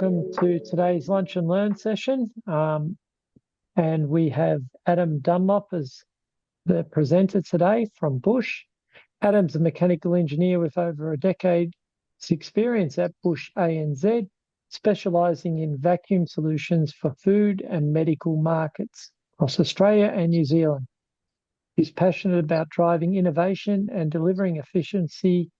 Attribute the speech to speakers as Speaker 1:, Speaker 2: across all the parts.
Speaker 1: welcome to today's Lunch and Learn session. And we have Adam Dunlop as the presenter today from Busch. Adam's a mechanical engineer with over a decade's experience at Busch ANZ, specialising in vacuum solutions for food and medical markets across Australia and New Zealand. He's passionate about driving innovation and delivering efficiency,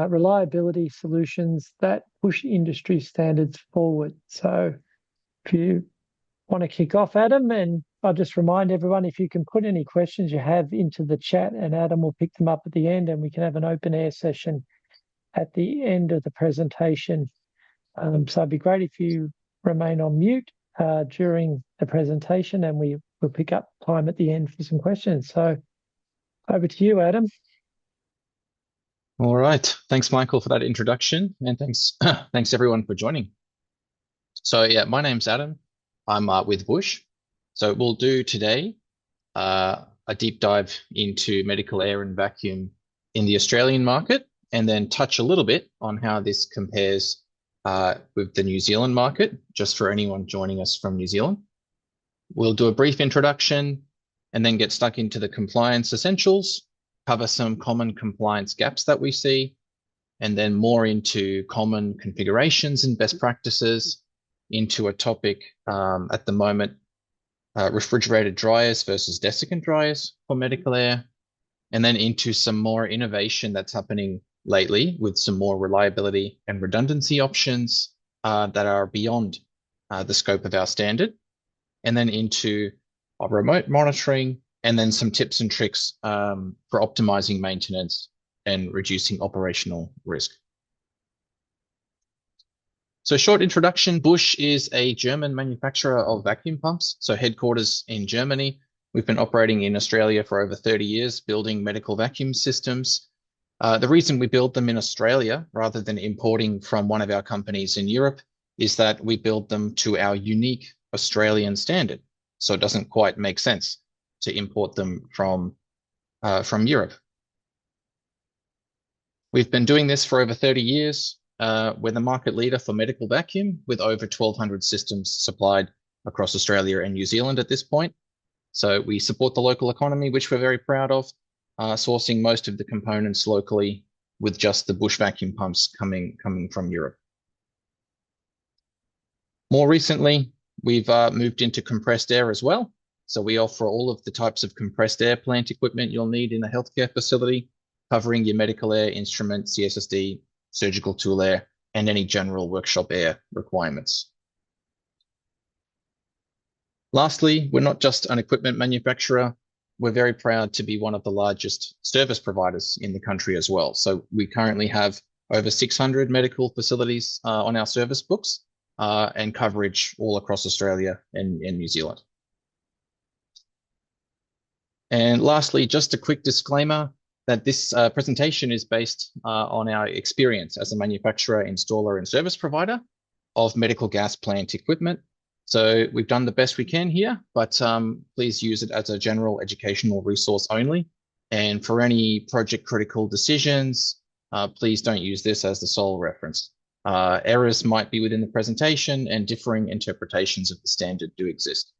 Speaker 1: reliability solutions that push industry standards forward. So if you want to kick off, Adam, and I'll just remind everyone, if you can put any questions you have into the chat and Adam will pick them up at the end, and we can have an open air session at the end of the presentation. So it'd be great if you remain on mute during the presentation, and we will pick up time at the end for some questions. So over to you, Adam.
Speaker 2: All right. Thanks, Michael, for that introduction, and thanks everyone for joining. So yeah, my name's Adam. I'm with Busch. So we'll do today a deep dive into medical air and vacuum in the Australian market, and then touch a little bit on how this compares with the New Zealand market, just for anyone joining us from New Zealand. We'll do a brief introduction and then get stuck into the compliance essentials, cover some common compliance gaps that we see, and then more into common configurations and best practices, into a topic at the moment, refrigerated dryers versus desiccant dryers for medical air, and then into some more innovation that's happening lately with some more reliability and redundancy options that are beyond the scope of our standard, and then into our remote monitoring, and then some tips and tricks for optimizing maintenance and reducing operational risk. So short introduction, Busch is a German manufacturer of vacuum pumps, so headquarters in Germany. We've been operating in Australia for over 30 years, building medical vacuum systems. The reason we build them in Australia rather than importing from one of our companies in Europe is that we build them to our unique Australian standard. So it doesn't quite make sense to import them from Europe. We've been doing this for over 30 years. We're the market leader for medical vacuum with over 1,200 systems supplied across Australia and New Zealand at this point. So we support the local economy, which we're very proud of, sourcing most of the components locally, with just the Busch vacuum pumps coming from Europe. More recently, we've moved into compressed air as well. So we offer all of the types of compressed air plant equipment you'll need in a healthcare facility, covering your medical air, instrument, CSSD, surgical tool air, and any general workshop air requirements. Lastly, we're not just an equipment manufacturer. We're very proud to be one of the largest service providers in the country as well. So we currently have over 600 medical facilities on our service books and coverage all across Australia and New Zealand. And lastly, just a quick disclaimer that this presentation is based on our experience as a manufacturer, installer, and service provider of medical gas plant equipment. So we've done the best we can here, but please use it as a general educational resource only. And for any project critical decisions, please don't use this as the sole reference. Errors might be within the presentation, and differing interpretations of the standard do exist.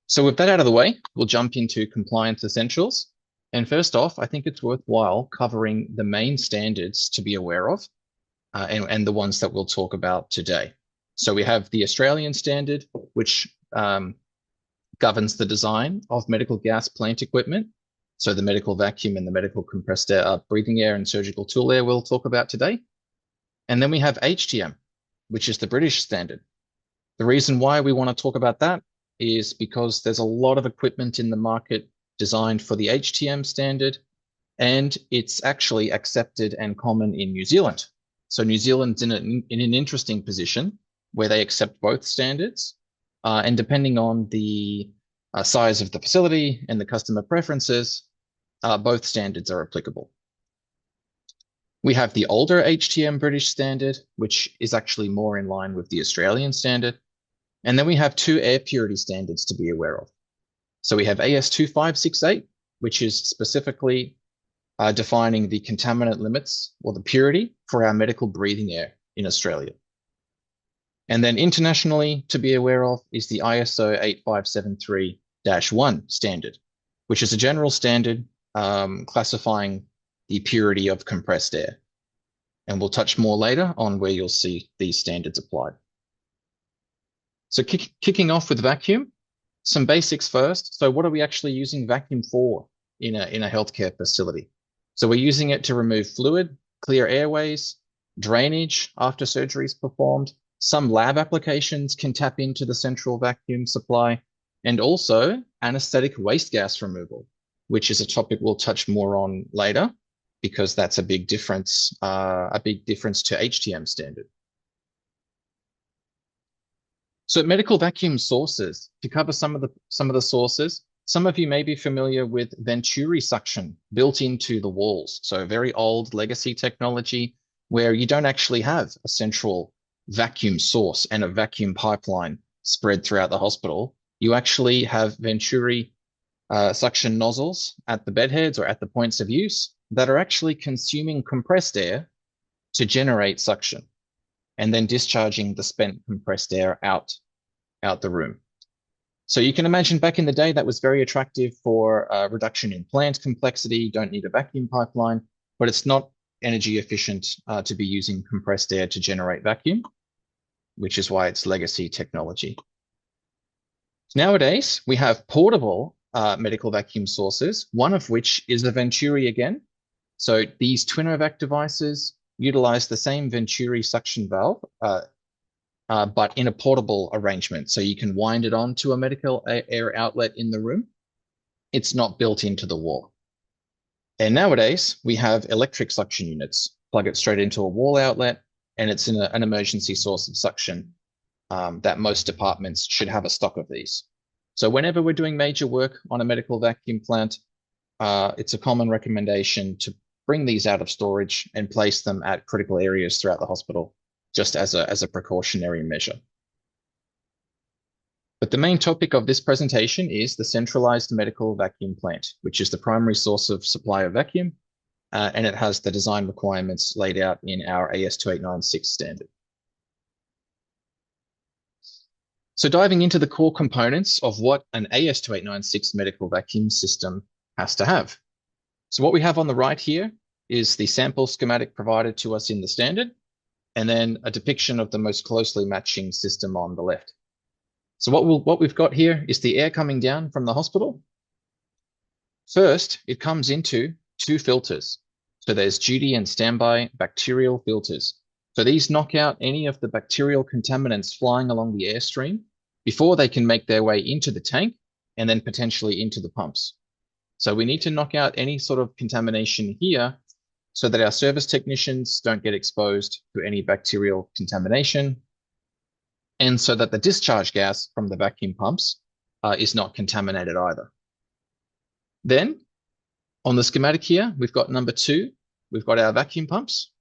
Speaker 2: So with that out of the way, we'll jump into compliance essentials. And first off, I think it's worthwhile covering the main standards to be aware of and the ones that we'll talk about today. So we have the Australian standard, which governs the design of medical gas plant equipment. So the medical vacuum and the medical compressed air, breathing air and surgical tool air we'll talk about today. And then we have HTM, which is the British standard. The reason why we want to talk about that is because there's a lot of equipment in the market designed for the HTM standard, and it's actually accepted and common in New Zealand. So New Zealand's in an interesting position where they accept both standards, and depending on the size of the facility and the customer preferences, both standards are applicable. We have the older HTM British standard, which is actually more in line with the Australian standard. And then we have two air purity standards to be aware of. So we have AS2568, which is specifically defining the contaminant limits or the purity for our medical breathing air in Australia. And then internationally to be aware of is the ISO 8573-1 standard, which is a general standard classifying the purity of compressed air. And we'll touch more later on where you'll see these standards applied. So kicking off with vacuum, some basics first. So what are we actually using vacuum for in a healthcare facility? So we're using it to remove fluid, clear airways, drainage after surgery is performed. Some lab applications can tap into the central vacuum supply, and also anesthetic waste gas removal, which is a topic we'll touch more on later, because that's a big difference to HTM standard. So medical vacuum sources, to cover some of the sources, some of you may be familiar with Venturi suction built into the walls. So a very old legacy technology where you don't actually have a central vacuum source and a vacuum pipeline spread throughout the hospital. You actually have Venturi suction nozzles at the bedheads or at the points of use that are actually consuming compressed air to generate suction and then discharging the spent compressed air out the room. So you can imagine back in the day that was very attractive for reduction in plant complexity. You don't need a vacuum pipeline, but it's not energy efficient to be using compressed air to generate vacuum, which is why it's legacy technology. Nowadays, we have portable medical vacuum sources, one of which is the Venturi again. So these Twinovac devices utilize the same Venturi suction valve, but in a portable arrangement. So you can wind it on to a medical air outlet in the room. It's not built into the wall. And nowadays, we have electric suction units. Plug it straight into a wall outlet, and it's an emergency source of suction that most departments should have a stock of these. So whenever we're doing major work on a medical vacuum plant, it's a common recommendation to bring these out of storage and place them at critical areas throughout the hospital, just as a precautionary measure. But the main topic of this presentation is the centralized medical vacuum plant, which is the primary source of supply of vacuum, and it has the design requirements laid out in our AS2896 standard. So diving into the core components of what an AS2896 medical vacuum system has to have. So what we have on the right here is the sample schematic provided to us in the standard, and then a depiction of the most closely matching system on the left. So what we've got here is the air coming down from the hospital. First, it comes into two filters. So there's duty and standby bacterial filters. So these knock out any of the bacterial contaminants flying along the airstream before they can make their way into the tank and then potentially into the pumps. So we need to knock out any sort of contamination here so that our service technicians don't get exposed to any bacterial contamination, and so that the discharge gas from the vacuum pumps is not contaminated either. Then on the schematic here, we've got number 2, we've got our vacuum pumps,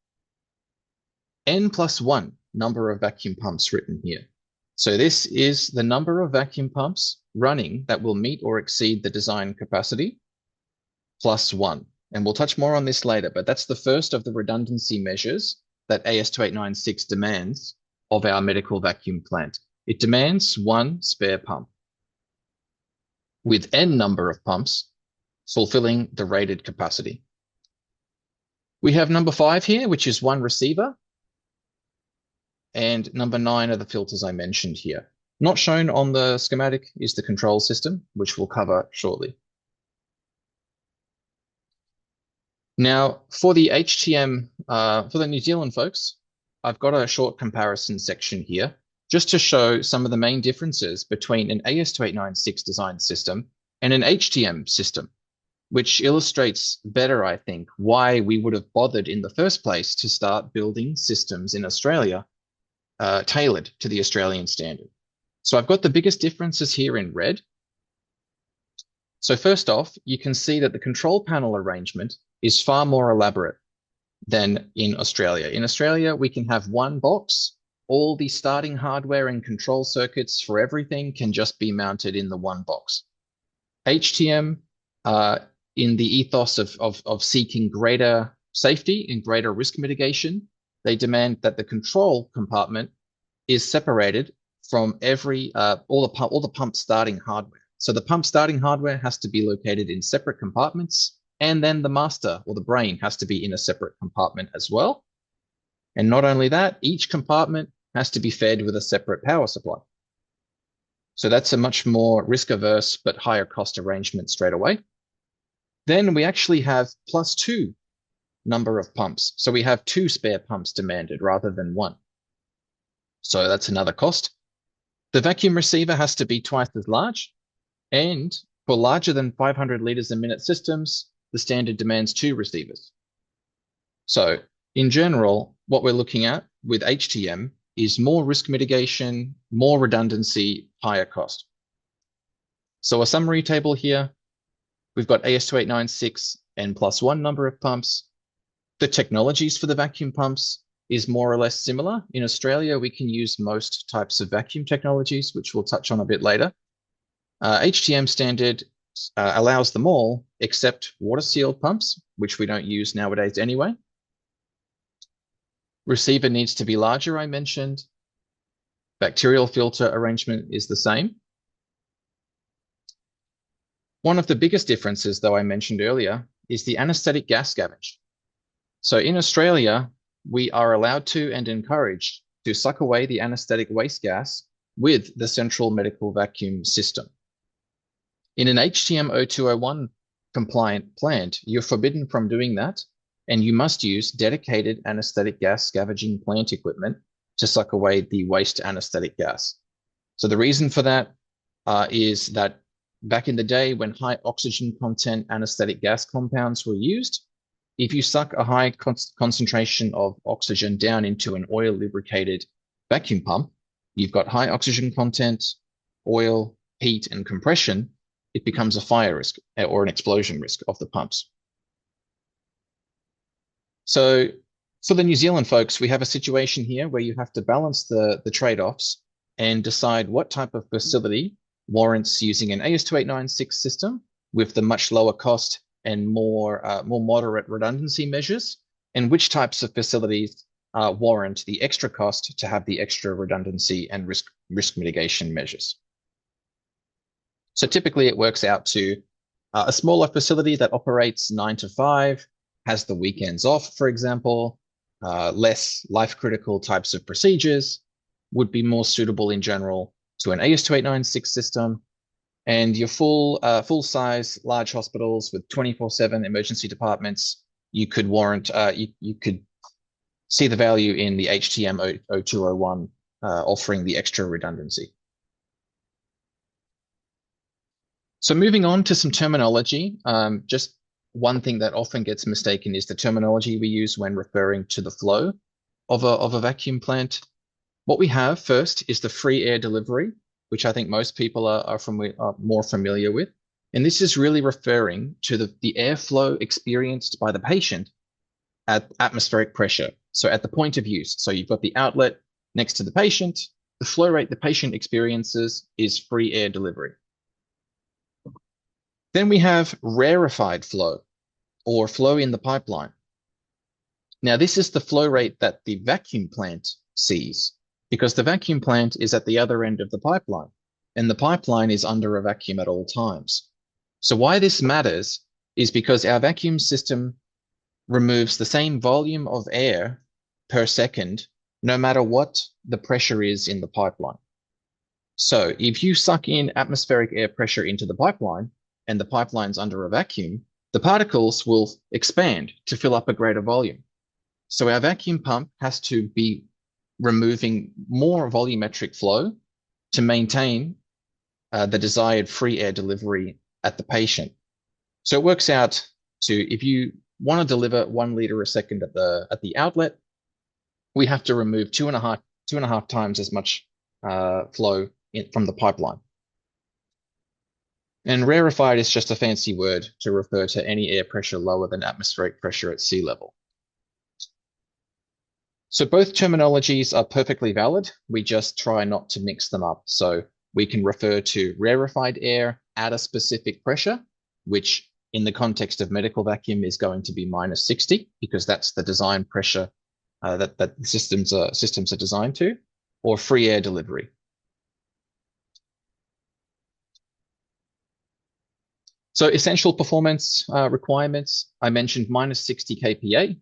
Speaker 2: N+1 number of vacuum pumps written here. So this is the number of vacuum pumps running that will meet or exceed the design capacity +1. And we'll touch more on this later, but that's the first of the redundancy measures that AS2896 demands of our medical vacuum plant. It demands 1 spare pump with N number of pumps fulfilling the rated capacity. We have number 5 here, which is 1 receiver, and number 9 are the filters I mentioned here. Not shown on the schematic is the control system, which we'll cover shortly. Now, for the HTM, for the New Zealand folks, I've got a short comparison section here just to show some of the main differences between an AS2896 design system and an HTM system, which illustrates better, I think, why we would have bothered in the first place to start building systems in Australia tailored to the Australian standard. So I've got the biggest differences here in red. So first off, you can see that the control panel arrangement is far more elaborate than in Australia. In Australia, we can have one box. All the starting hardware and control circuits for everything can just be mounted in the one box. HTM, in the ethos of seeking greater safety and greater risk mitigation, they demand that the control compartment is separated from all the pump starting hardware. So the pump starting hardware has to be located in separate compartments, and then the master or the brain has to be in a separate compartment as well. And not only that, each compartment has to be fed with a separate power supply. So that's a much more risk-averse but higher cost arrangement straight away. Then we actually have +2 number of pumps. So we have 2 spare pumps demanded rather than 1. So that's another cost. The vacuum receiver has to be twice as large. And for larger than 500 liters a minute systems, the standard demands 2 receivers. So in general, what we're looking at with HTM is more risk mitigation, more redundancy, higher cost. So a summary table here, we've got AS2896 and +1 number of pumps. The technologies for the vacuum pumps is more or less similar. In Australia, we can use most types of vacuum technologies, which we'll touch on a bit later. HTM standard allows them all except water-sealed pumps, which we don't use nowadays anyway. Receiver needs to be larger, I mentioned. Bacterial filter arrangement is the same. One of the biggest differences, though, I mentioned earlier, is the anesthetic gas scavenge. So in Australia, we are allowed to and encouraged to suck away the anesthetic waste gas with the central medical vacuum system. In an HTM 0201 compliant plant, you're forbidden from doing that, and you must use dedicated anesthetic gas scavenging plant equipment to suck away the waste anesthetic gas. So the reason for that is that back in the day when high oxygen content anesthetic gas compounds were used, if you suck a high concentration of oxygen down into an oil lubricated vacuum pump, you've got high oxygen content, oil, heat, and compression, it becomes a fire risk or an explosion risk of the pumps. So for the New Zealand folks, we have a situation here where you have to balance the trade-offs and decide what type of facility warrants using an AS2896 system with the much lower cost and more moderate redundancy measures, and which types of facilities warrant the extra cost to have the extra redundancy and risk mitigation measures. So typically it works out to a smaller facility that operates 9 to 5, has the weekends off, for example, less life-critical types of procedures would be more suitable in general to an AS2896 system. And your full-size large hospitals with 24/7 emergency departments, you could warrant, you could see the value in the HTM 0201 offering the extra redundancy. So moving on to some terminology, just one thing that often gets mistaken is the terminology we use when referring to the flow of a vacuum plant. What we have first is the free air delivery, which I think most people are more familiar with. And this is really referring to the airflow experienced by the patient at atmospheric pressure. So at the point of use. So you've got the outlet next to the patient. The flow rate the patient experiences is free air delivery. Then we have rarefied flow or flow in the pipeline. Now, this is the flow rate that the vacuum plant sees because the vacuum plant is at the other end of the pipeline and the pipeline is under a vacuum at all times. So why this matters is because our vacuum system removes the same volume of air per second, no matter what the pressure is in the pipeline. So if you suck in atmospheric air pressure into the pipeline and the pipeline's under a vacuum, the particles will expand to fill up a greater volume. So our vacuum pump has to be removing more volumetric flow to maintain the desired free air delivery at the patient. So it works out to, if you want to deliver 1 liter a second at the outlet, we have to remove two and a half times as much flow from the pipeline. And rarefied is just a fancy word to refer to any air pressure lower than atmospheric pressure at sea level. So both terminologies are perfectly valid. We just try not to mix them up. So we can refer to rarefied air at a specific pressure, which in the context of medical vacuum is going to be -60 because that's the design pressure that systems are designed to, or free air delivery. So essential performance requirements, I mentioned minus 60 kPa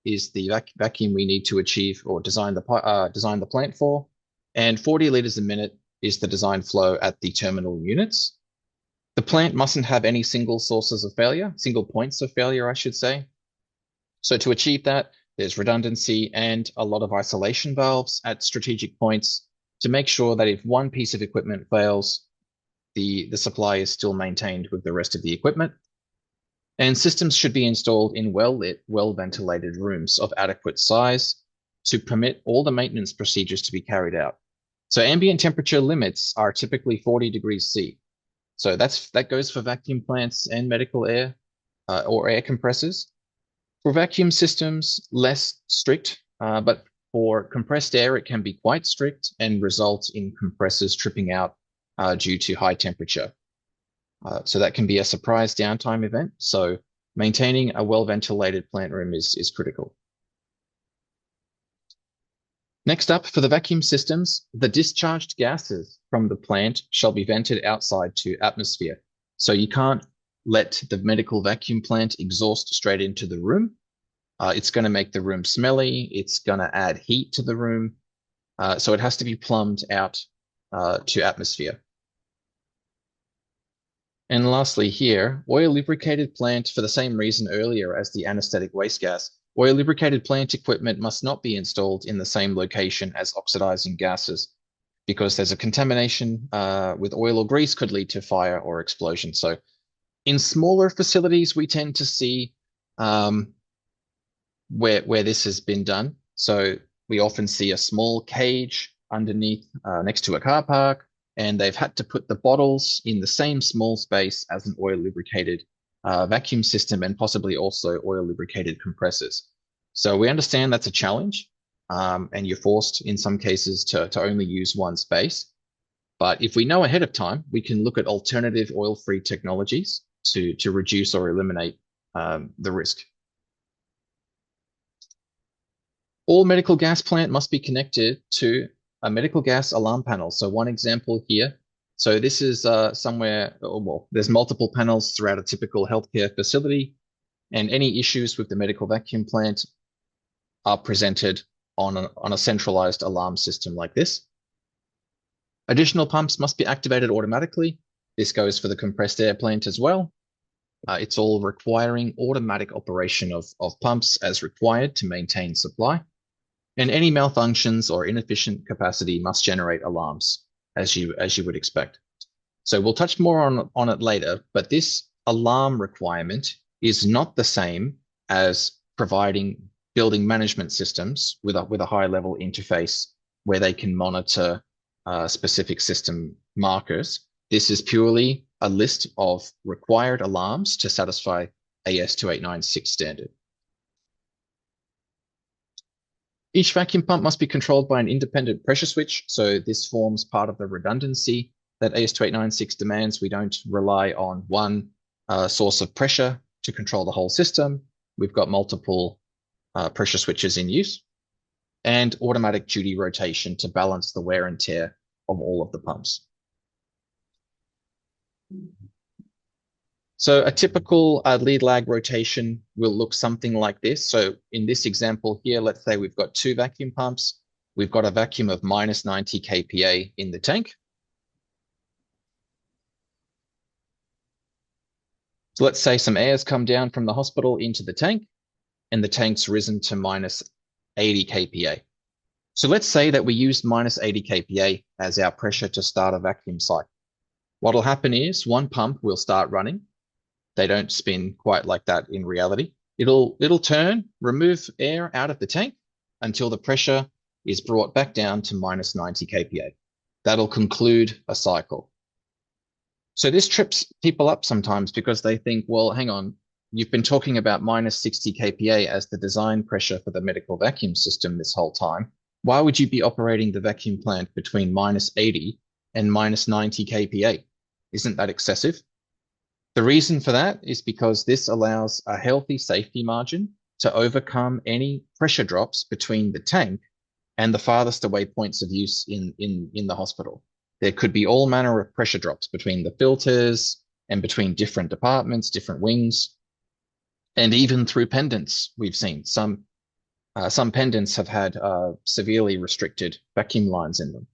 Speaker 2: is the vacuum we need to achieve or design the plant for, and 40 liters a minute is the design flow at the terminal units. The plant mustn't have any single points of failure, I should say. So to achieve that, there's redundancy and a lot of isolation valves at strategic points to make sure that if one piece of equipment fails, the supply is still maintained with the rest of the equipment. And systems should be installed in well-lit, well-ventilated rooms of adequate size to permit all the maintenance procedures to be carried out. So ambient temperature limits are typically 40 degrees C. So that goes for vacuum plants and medical air or air compressors. For vacuum systems, less strict, but for compressed air, it can be quite strict and result in compressors tripping out due to high temperature. So that can be a surprise downtime event. So maintaining a well-ventilated plant room is critical. Next up, for the vacuum systems, the discharged gases from the plant shall be vented outside to atmosphere. So you can't let the medical vacuum plant exhaust straight into the room. It's going to make the room smelly. It's going to add heat to the room. So it has to be plumbed out to atmosphere. And lastly here, oil lubricated plant, for the same reason earlier as the anesthetic waste gas, oil lubricated plant equipment must not be installed in the same location as oxidizing gases because there's a contamination with oil or grease could lead to fire or explosion. So in smaller facilities, we tend to see where this has been done. So we often see a small cage underneath next to a car park, and they've had to put the bottles in the same small space as an oil lubricated vacuum system and possibly also oil lubricated compressors. So we understand that's a challenge, and you're forced in some cases to only use one space. But if we know ahead of time, we can look at alternative oil-free technologies to reduce or eliminate the risk. All medical gas plant must be connected to a medical gas alarm panel. So one example here. So this is there's multiple panels throughout a typical healthcare facility, and any issues with the medical vacuum plant are presented on a centralized alarm system like this. Additional pumps must be activated automatically. This goes for the compressed air plant as well. It's all requiring automatic operation of pumps as required to maintain supply. And any malfunctions or inefficient capacity must generate alarms, as you would expect. So we'll touch more on it later, but this alarm requirement is not the same as providing building management systems with a high level interface where they can monitor specific system markers. This is purely a list of required alarms to satisfy AS2896 standard. Each vacuum pump must be controlled by an independent pressure switch. So this forms part of the redundancy that AS2896 demands. We don't rely on one source of pressure to control the whole system. We've got multiple pressure switches in use and automatic duty rotation to balance the wear and tear of all of the pumps. So a typical lead lag rotation will look something like this. So in this example here, let's say we've got two vacuum pumps. We've got a vacuum of minus 90 kPa in the tank. So let's say some air's come down from the hospital into the tank, and the tank's risen to minus 80 kPa. So let's say that we used minus 80 kPa as our pressure to start a vacuum cycle. What'll happen is one pump will start running. They don't spin quite like that in reality. It'll turn, remove air out of the tank until the pressure is brought back down to minus 90 kPa. That'll conclude a cycle. So this trips people up sometimes because they think, well, hang on, you've been talking about minus 60 kPa as the design pressure for the medical vacuum system this whole time. Why would you be operating the vacuum plant between minus 80 and minus 90 kPa? Isn't that excessive? The reason for that is because this allows a healthy safety margin to overcome any pressure drops between the tank and the farthest away points of use in the hospital. There could be all manner of pressure drops between the filters and between different departments, different wings, and even through pendants. We've seen some pendants have had severely restricted vacuum lines in them.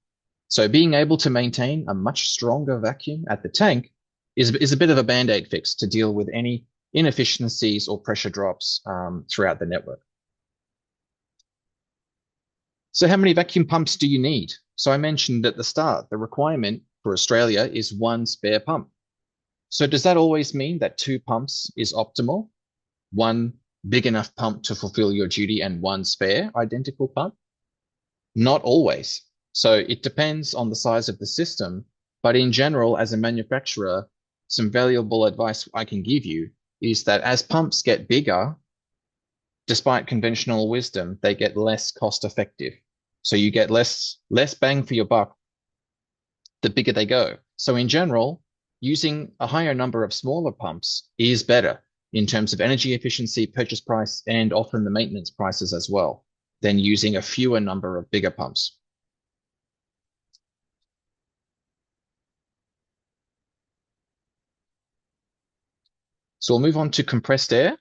Speaker 2: So being able to maintain a much stronger vacuum at the tank is a bit of a band-aid fix to deal with any inefficiencies or pressure drops throughout the network. So how many vacuum pumps do you need? So I mentioned at the start, the requirement for Australia is one spare pump. So does that always mean that two pumps is optimal? One big enough pump to fulfill your duty and one spare identical pump? Not always. So it depends on the size of the system, but in general, as a manufacturer, some valuable advice I can give you is that as pumps get bigger, despite conventional wisdom, they get less cost effective. So you get less bang for your buck the bigger they go. So in general, using a higher number of smaller pumps is better in terms of energy efficiency, purchase price, and often the maintenance prices as well, than using a fewer number of bigger pumps. So we'll move on to compressed air.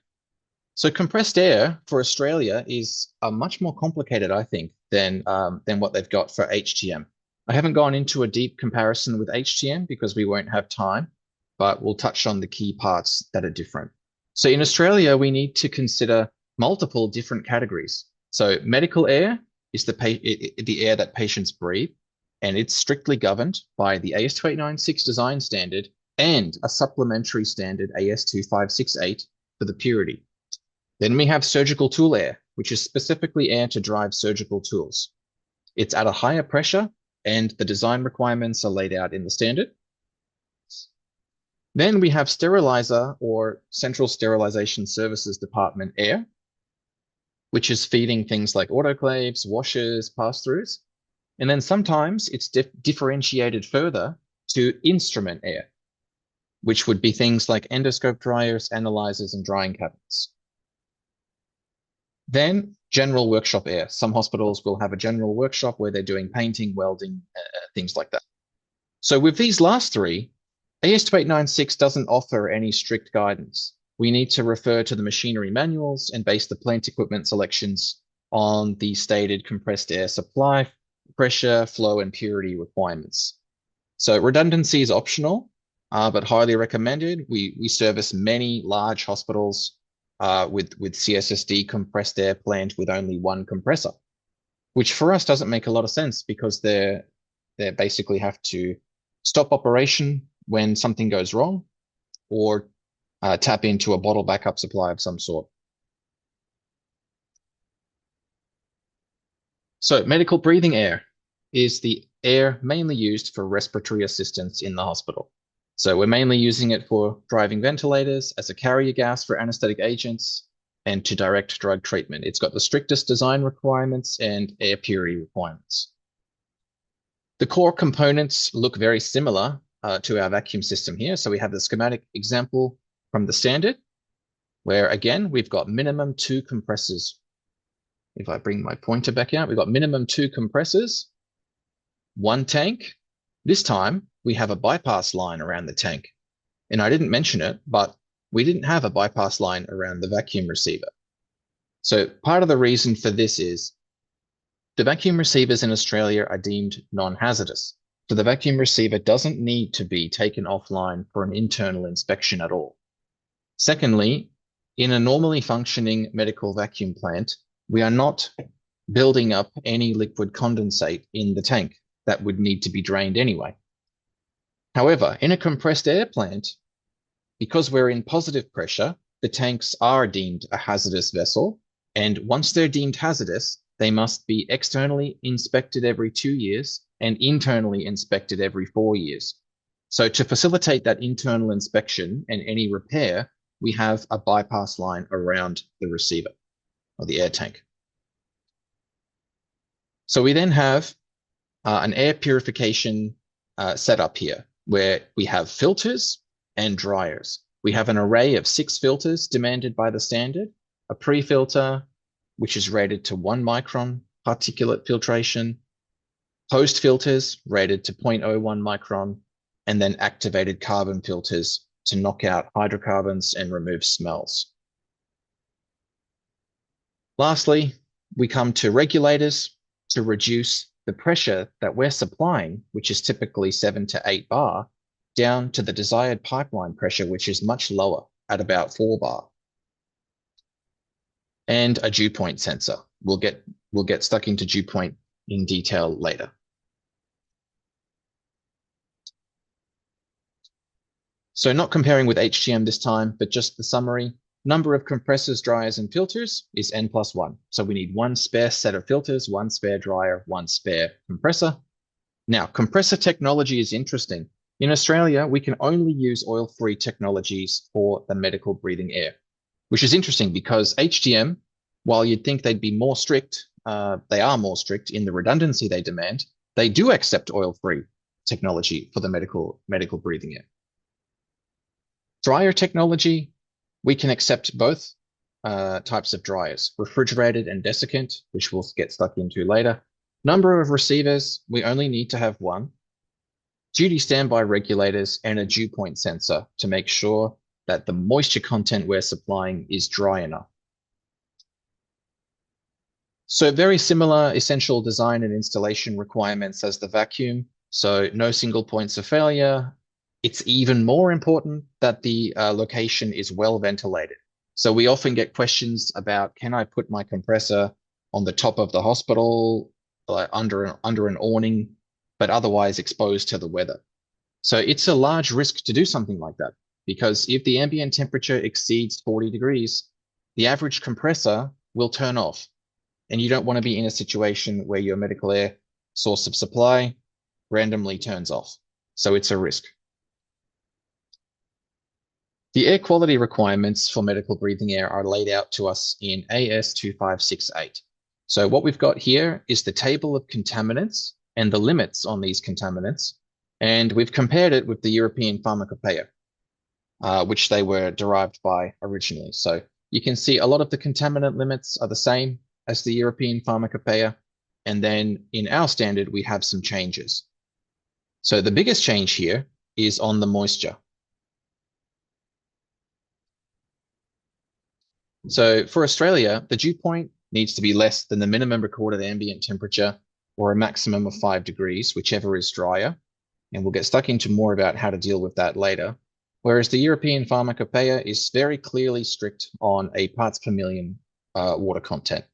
Speaker 2: So compressed air for Australia is much more complicated, I think, than what they've got for HTM. I haven't gone into a deep comparison with HTM because we won't have time, but we'll touch on the key parts that are different. So in Australia, we need to consider multiple different categories. So medical air is the air that patients breathe, and it's strictly governed by the AS2896 design standard and a supplementary standard AS2568 for the purity. Then we have surgical tool air, which is specifically air to drive surgical tools. It's at a higher pressure and the design requirements are laid out in the standard. Then we have sterilizer or central sterilization services department air, which is feeding things like autoclaves, washers, pass-throughs. And then sometimes it's differentiated further to instrument air, which would be things like endoscope dryers, analyzers, and drying cabinets. Then general workshop air. Some hospitals will have a general workshop where they're doing painting, welding, things like that. So with these last three, AS2896 doesn't offer any strict guidance. We need to refer to the machinery manuals and base the plant equipment selections on the stated compressed air supply, pressure, flow, and purity requirements. So redundancy is optional, but highly recommended. We service many large hospitals with CSSD compressed air plant with only one compressor, which for us doesn't make a lot of sense because they basically have to stop operation when something goes wrong or tap into a bottle backup supply of some sort. So medical breathing air is the air mainly used for respiratory assistance in the hospital. So we're mainly using it for driving ventilators, as a carrier gas for anesthetic agents, and to direct drug treatment. It's got the strictest design requirements and air purity requirements. The core components look very similar to our vacuum system here. So we have the schematic example from the standard, where again, we've got minimum 2 compressors. If I bring my pointer back out, we've got minimum 2 compressors, 1 tank. This time we have a bypass line around the tank. And I didn't mention it, but we didn't have a bypass line around the vacuum receiver. So part of the reason for this is the vacuum receivers in Australia are deemed non-hazardous. So the vacuum receiver doesn't need to be taken offline for an internal inspection at all. Secondly, in a normally functioning medical vacuum plant, we are not building up any liquid condensate in the tank that would need to be drained anyway. However, in a compressed air plant, because we're in positive pressure, the tanks are deemed a hazardous vessel. And once they're deemed hazardous, they must be externally inspected every 2 years and internally inspected every 4 years. So to facilitate that internal inspection and any repair, we have a bypass line around the receiver or the air tank. So we then have an air purification setup here where we have filters and dryers. We have an array of 6 filters demanded by the standard a pre-filter, which is rated to 1 micron particulate filtration, post filters rated to 0.01 micron, and then activated carbon filters to knock out hydrocarbons and remove smells. Lastly, we come to regulators to reduce the pressure that we're supplying, which is typically 7 to 8 bar, down to the desired pipeline pressure, which is much lower at about 4 bar. And a dew point sensor. We'll get stuck into dew point in detail later. So not comparing with HTM this time, but just the summary. Number of compressors, dryers, and filters is n+1. So we need 1 spare set of filters, 1 spare dryer, 1 spare compressor. Now, compressor technology is interesting. In Australia, we can only use oil-free technologies for the medical breathing air, which is interesting because HTM, while you'd think they'd be more strict, they are more strict in the redundancy they demand. They do accept oil-free technology for the medical breathing air. Dryer technology, we can accept both types of dryers, refrigerated and desiccant, which we'll get stuck into later. Number of receivers, we only need to have 1. Duty standby regulators and a dew point sensor to make sure that the moisture content we're supplying is dry enough. So very similar essential design and installation requirements as the vacuum. So no single points of failure. It's even more important that the location is well ventilated. So we often get questions about, can I put my compressor on the top of the hospital, under an awning, but otherwise exposed to the weather? So it's a large risk to do something like that, because if the ambient temperature exceeds 40 degrees, the average compressor will turn off. And you don't want to be in a situation where your medical air source of supply randomly turns off. So it's a risk. The air quality requirements for medical breathing air are laid out to us in AS 2568. So what we've got here is the table of contaminants and the limits on these contaminants. And we've compared it with the European Pharmacopoeia, which they were derived by originally. So you can see a lot of the contaminant limits are the same as the European Pharmacopoeia. And then in our standard, we have some changes. So the biggest change here is on the moisture. So for Australia, the dew point needs to be less than the minimum recorded ambient temperature, or a maximum of 5 degrees, whichever is drier. And we'll get stuck into more about how to deal with that later. Whereas the European Pharmacopoeia is very clearly strict on a parts per million water content.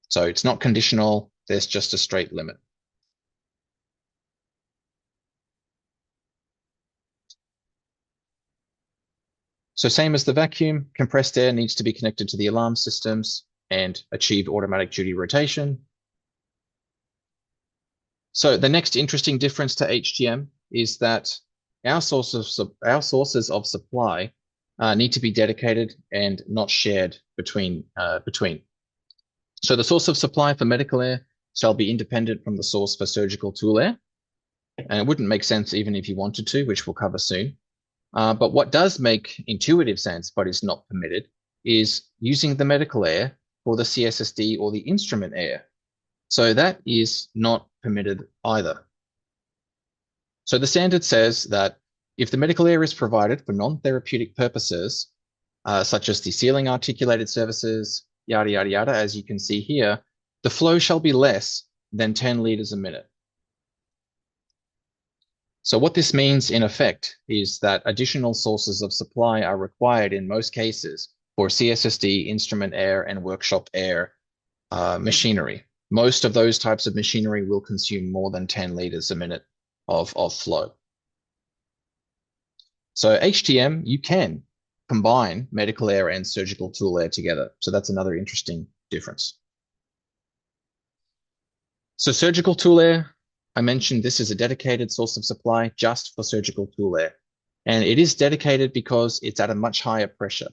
Speaker 2: So it's not conditional, there's just a straight limit. So same as the vacuum, compressed air needs to be connected to the alarm systems and achieve automatic duty rotation. So the next interesting difference to HTM is that our sources of supply need to be dedicated and not shared between. So the source of supply for medical air shall be independent from the source for surgical tool air. And it wouldn't make sense even if you wanted to, which we'll cover soon. But what does make intuitive sense, but is not permitted, is using the medical air for the CSSD or the instrument air. So that is not permitted either. So the standard says that if the medical air is provided for non-therapeutic purposes, such as the ceiling articulated services, yada, yada, yada, as you can see here, the flow shall be less than 10 liters a minute. So what this means in effect is that additional sources of supply are required in most cases for CSSD, instrument air, and workshop air machinery. Most of those types of machinery will consume more than 10 liters a minute of flow. So HTM, you can combine medical air and surgical tool air together. So that's another interesting difference. So surgical tool air, I mentioned this is a dedicated source of supply just for surgical tool air. And it is dedicated because it's at a much higher pressure.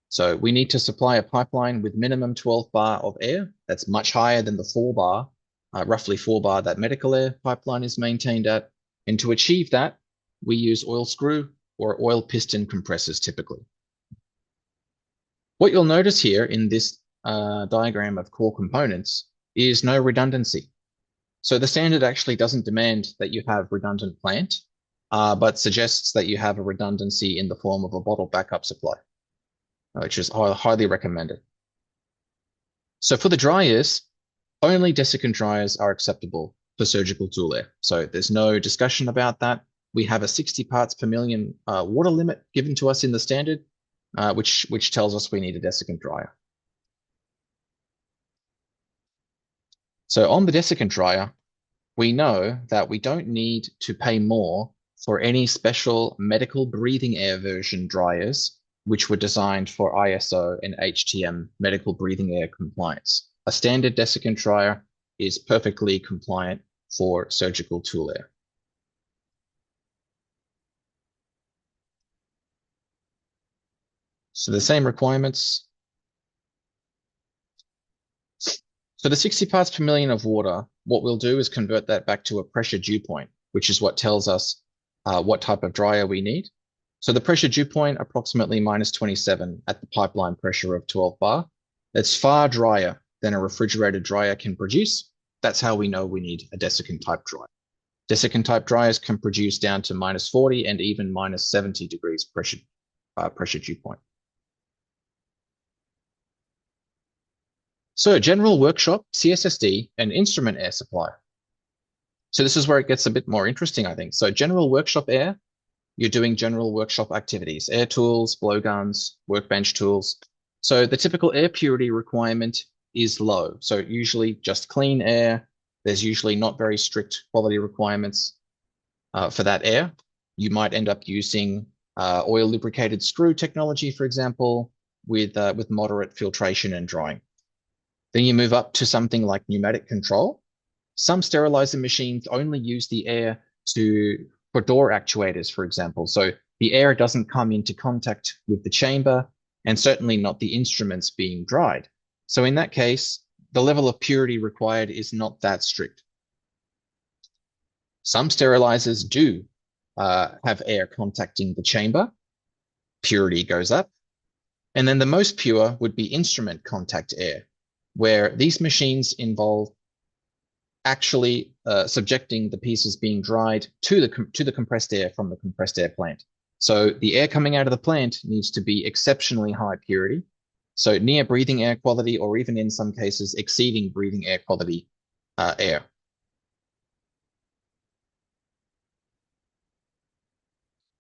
Speaker 2: So we need to supply a pipeline with minimum 12 bar of air. That's much higher than the 4 bar, roughly 4 bar that medical air pipeline is maintained at. And to achieve that, we use oil screw or oil piston compressors typically. What you'll notice here in this diagram of core components is no redundancy. So the standard actually doesn't demand that you have redundant plant, but suggests that you have a redundancy in the form of a bottle backup supply, which is highly recommended. So for the dryers, only desiccant dryers are acceptable for surgical tool air. So there's no discussion about that. We have a 60 parts per million water limit given to us in the standard, which tells us we need a desiccant dryer. So on the desiccant dryer, we know that we don't need to pay more for any special medical breathing air version dryers, which were designed for ISO and HTM medical breathing air compliance. A standard desiccant dryer is perfectly compliant for surgical tool air. So the same requirements. So the 60 parts per million of water, what we'll do is convert that back to a pressure dew point, which is what tells us what type of dryer we need. So the pressure dew point, approximately minus 27 at the pipeline pressure of 12 bar. It's far drier than a refrigerated dryer can produce. That's how we know we need a desiccant type dryer. Desiccant type dryers can produce down to minus 40 and even minus 70 degrees pressure dew point. So general workshop, CSSD, and instrument air supply. So this is where it gets a bit more interesting, I think. So general workshop air, you're doing general workshop activities, air tools, blowguns, workbench tools. So the typical air purity requirement is low. So usually just clean air. There's usually not very strict quality requirements for that air. You might end up using oil lubricated screw technology, for example, with moderate filtration and drying. Then you move up to something like pneumatic control. Some sterilizer machines only use the air for door actuators, for example. So the air doesn't come into contact with the chamber and certainly not the instruments being dried. So in that case, the level of purity required is not that strict. Some sterilizers do have air contacting the chamber. Purity goes up. And then the most pure would be instrument contact air, where these machines involve actually subjecting the pieces being dried to the compressed air from the compressed air plant. So the air coming out of the plant needs to be exceptionally high purity, so near breathing air quality, or even in some cases exceeding breathing air quality air.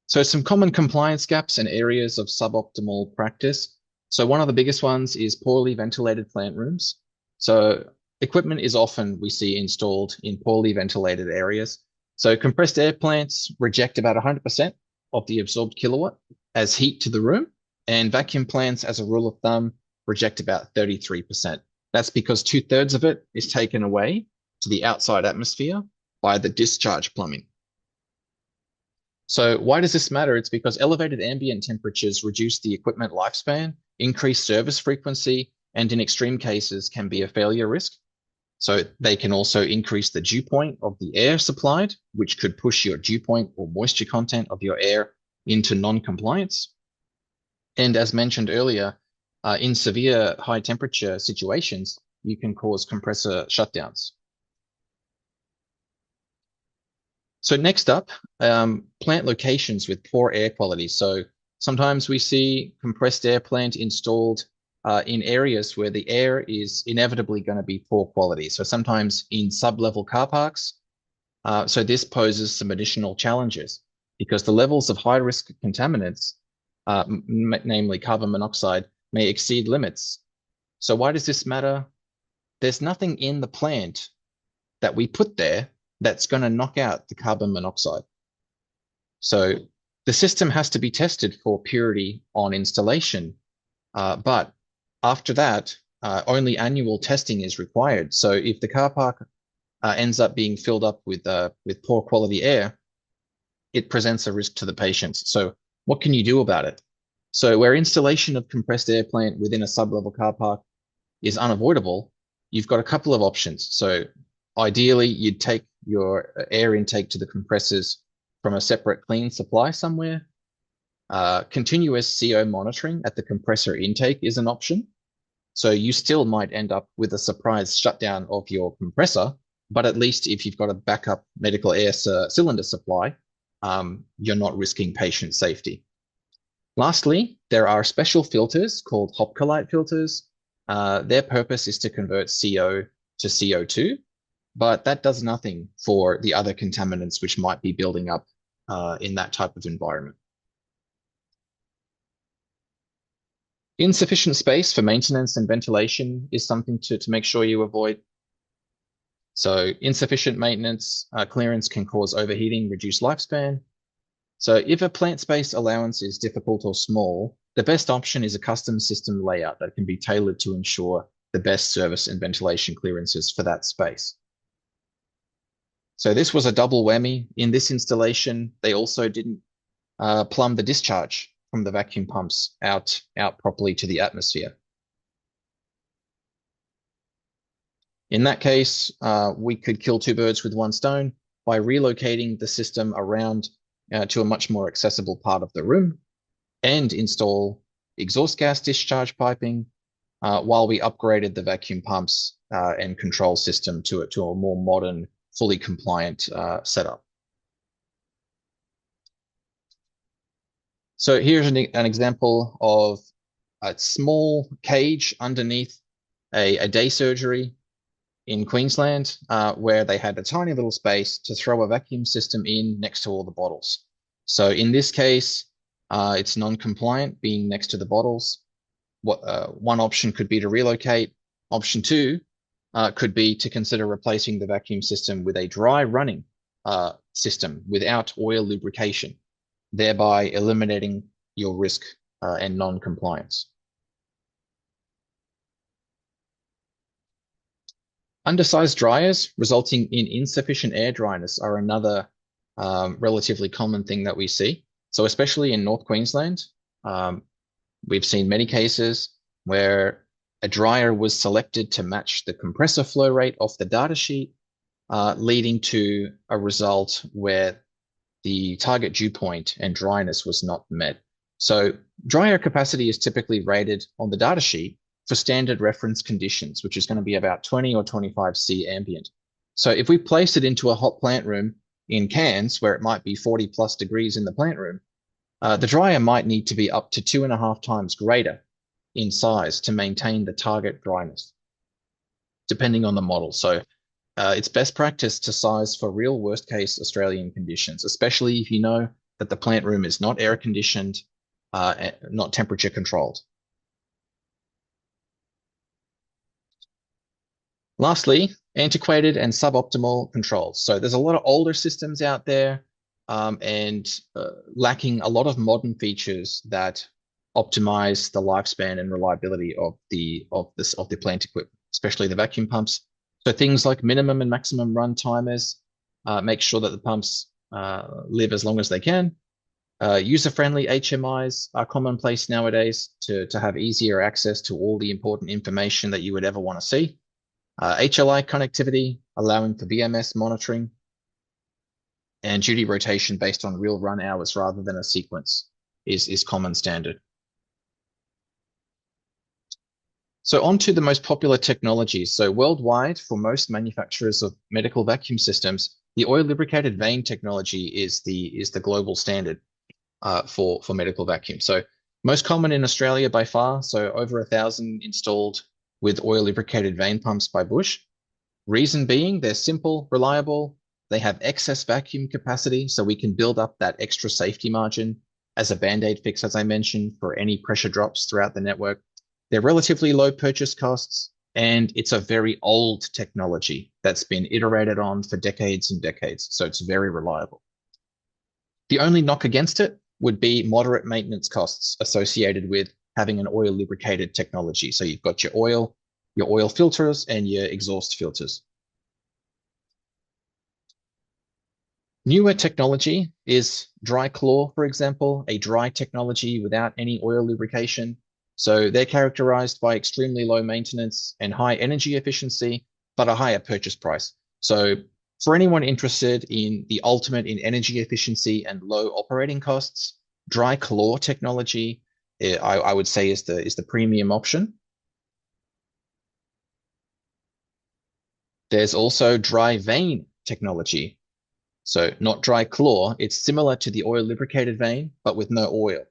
Speaker 2: So some common compliance gaps and areas of suboptimal practice. So one of the biggest ones is poorly ventilated plant rooms. So equipment is often we see installed in poorly ventilated areas. So compressed air plants reject about 100% of the absorbed kilowatt as heat to the room, and vacuum plants, as a rule of thumb, reject about 33%. That's because 2/3 of it is taken away to the outside atmosphere by the discharge plumbing. So why does this matter? It's because elevated ambient temperatures reduce the equipment lifespan, increase service frequency, and in extreme cases can be a failure risk. So they can also increase the dew point of the air supplied, which could push your dew point or moisture content of your air into non-compliance. And as mentioned earlier, in severe high temperature situations, you can cause compressor shutdowns. So next up, plant locations with poor air quality. So sometimes we see compressed air plant installed in areas where the air is inevitably going to be poor quality. So sometimes in sub-level car parks. So this poses some additional challenges because the levels of high-risk contaminants, namely carbon monoxide, may exceed limits. So why does this matter? There's nothing in the plant that we put there that's going to knock out the carbon monoxide. So the system has to be tested for purity on installation, but after that, only annual testing is required. So if the car park ends up being filled up with poor quality air, it presents a risk to the patients. So what can you do about it? So where installation of compressed air plant within a sub-level car park is unavoidable, you've got a couple of options. So ideally, you'd take your air intake to the compressors from a separate clean supply somewhere. Continuous CO monitoring at the compressor intake is an option. So you still might end up with a surprise shutdown of your compressor, but at least if you've got a backup medical air cylinder supply, you're not risking patient safety. Lastly, there are special filters called Hopcolite filters. Their purpose is to convert CO to CO2, but that does nothing for the other contaminants which might be building up in that type of environment. Insufficient space for maintenance and ventilation is something to make sure you avoid. So insufficient maintenance clearance can cause overheating, reduce lifespan. So if a plant space allowance is difficult or small, the best option is a custom system layout that can be tailored to ensure the best service and ventilation clearances for that space. So this was a double whammy. In this installation, they also didn't plumb the discharge from the vacuum pumps out properly to the atmosphere. In that case, we could kill two birds with one stone by relocating the system around to a much more accessible part of the room and install exhaust gas discharge piping while we upgraded the vacuum pumps and control system to a more modern, fully compliant setup. So here's an example of a small cage underneath a day surgery in Queensland, where they had a tiny little space to throw a vacuum system in next to all the bottles. So in this case, it's non-compliant being next to the bottles. One option could be to relocate. Option two could be to consider replacing the vacuum system with a dry running system without oil lubrication, thereby eliminating your risk and non-compliance. Undersized dryers resulting in insufficient air dryness are another relatively common thing that we see. So especially in North Queensland, we've seen many cases where a dryer was selected to match the compressor flow rate off the data sheet, leading to a result where the target dew point and dryness was not met. So dryer capacity is typically rated on the data sheet for standard reference conditions, which is going to be about 20 or 25 C ambient. So if we place it into a hot plant room in Cairns, where it might be 40 plus degrees in the plant room, the dryer might need to be up to 2.5 times greater in size to maintain the target dryness, depending on the model. So it's best practice to size for real worst case Australian conditions, especially if you know that the plant room is not air conditioned, not temperature controlled. Lastly, antiquated and suboptimal controls. So there's a lot of older systems out there and lacking a lot of modern features that optimize the lifespan and reliability of the plant equipment, especially the vacuum pumps. So things like minimum and maximum run timers make sure that the pumps live as long as they can. User-friendly HMIs are commonplace nowadays to have easier access to all the important information that you would ever want to see. HLI connectivity, allowing for BMS monitoring, and duty rotation based on real run hours rather than a sequence is common standard. So on to the most popular technologies. So worldwide, for most manufacturers of medical vacuum systems, the oil lubricated vane technology is the global standard for medical vacuum. So most common in Australia by far, so over 1,000 installed with oil lubricated vane pumps by Busch. Reason being, they're simple, reliable, they have excess vacuum capacity, so we can build up that extra safety margin as a band-aid fix, as I mentioned, for any pressure drops throughout the network. They're relatively low purchase costs, and it's a very old technology that's been iterated on for decades and decades, so it's very reliable. The only knock against it would be moderate maintenance costs associated with having an oil lubricated technology. So you've got your oil filters and your exhaust filters. Newer technology is dry claw, for example, a dry technology without any oil lubrication. So they're characterized by extremely low maintenance and high energy efficiency, but a higher purchase price. So for anyone interested in the ultimate in energy efficiency and low operating costs, Dry claw technology, I would say is the premium option. There's also dry vane technology. So not dry claw, it's similar to the oil lubricated vane, but with no oil.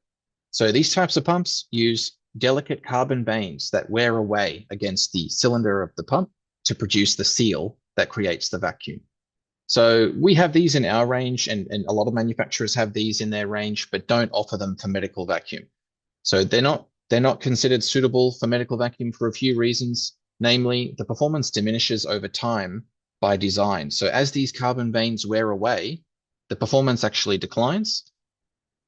Speaker 2: So these types of pumps use delicate carbon vanes that wear away against the cylinder of the pump to produce the seal that creates the vacuum. So we have these in our range, and a lot of manufacturers have these in their range, but don't offer them for medical vacuum. So they're not considered suitable for medical vacuum for a few reasons. Namely, the performance diminishes over time by design. So as these carbon vanes wear away, the performance actually declines.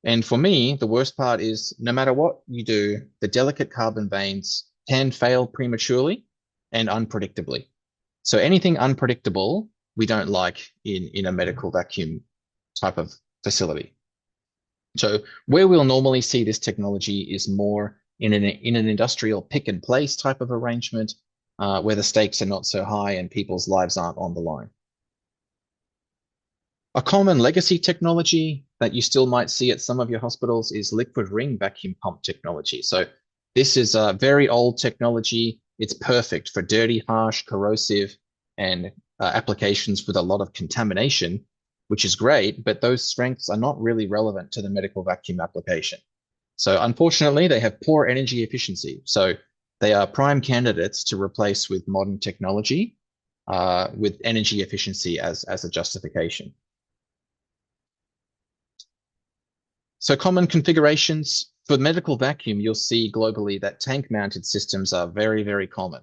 Speaker 2: And for me, the worst part is no matter what you do, the delicate carbon vanes can fail prematurely and unpredictably. So anything unpredictable, we don't like in a medical vacuum type of facility. So where we'll normally see this technology is more in an industrial pick and place type of arrangement, where the stakes are not so high and people's lives aren't on the line. A common legacy technology that you still might see at some of your hospitals is liquid ring vacuum pump technology. So this is a very old technology. It's perfect for dirty, harsh, corrosive, and applications with a lot of contamination, which is great, but those strengths are not really relevant to the medical vacuum application. So unfortunately, they have poor energy efficiency. So they are prime candidates to replace with modern technology with energy efficiency as a justification. So common configurations for medical vacuum, you'll see globally that tank mounted systems are very, very common.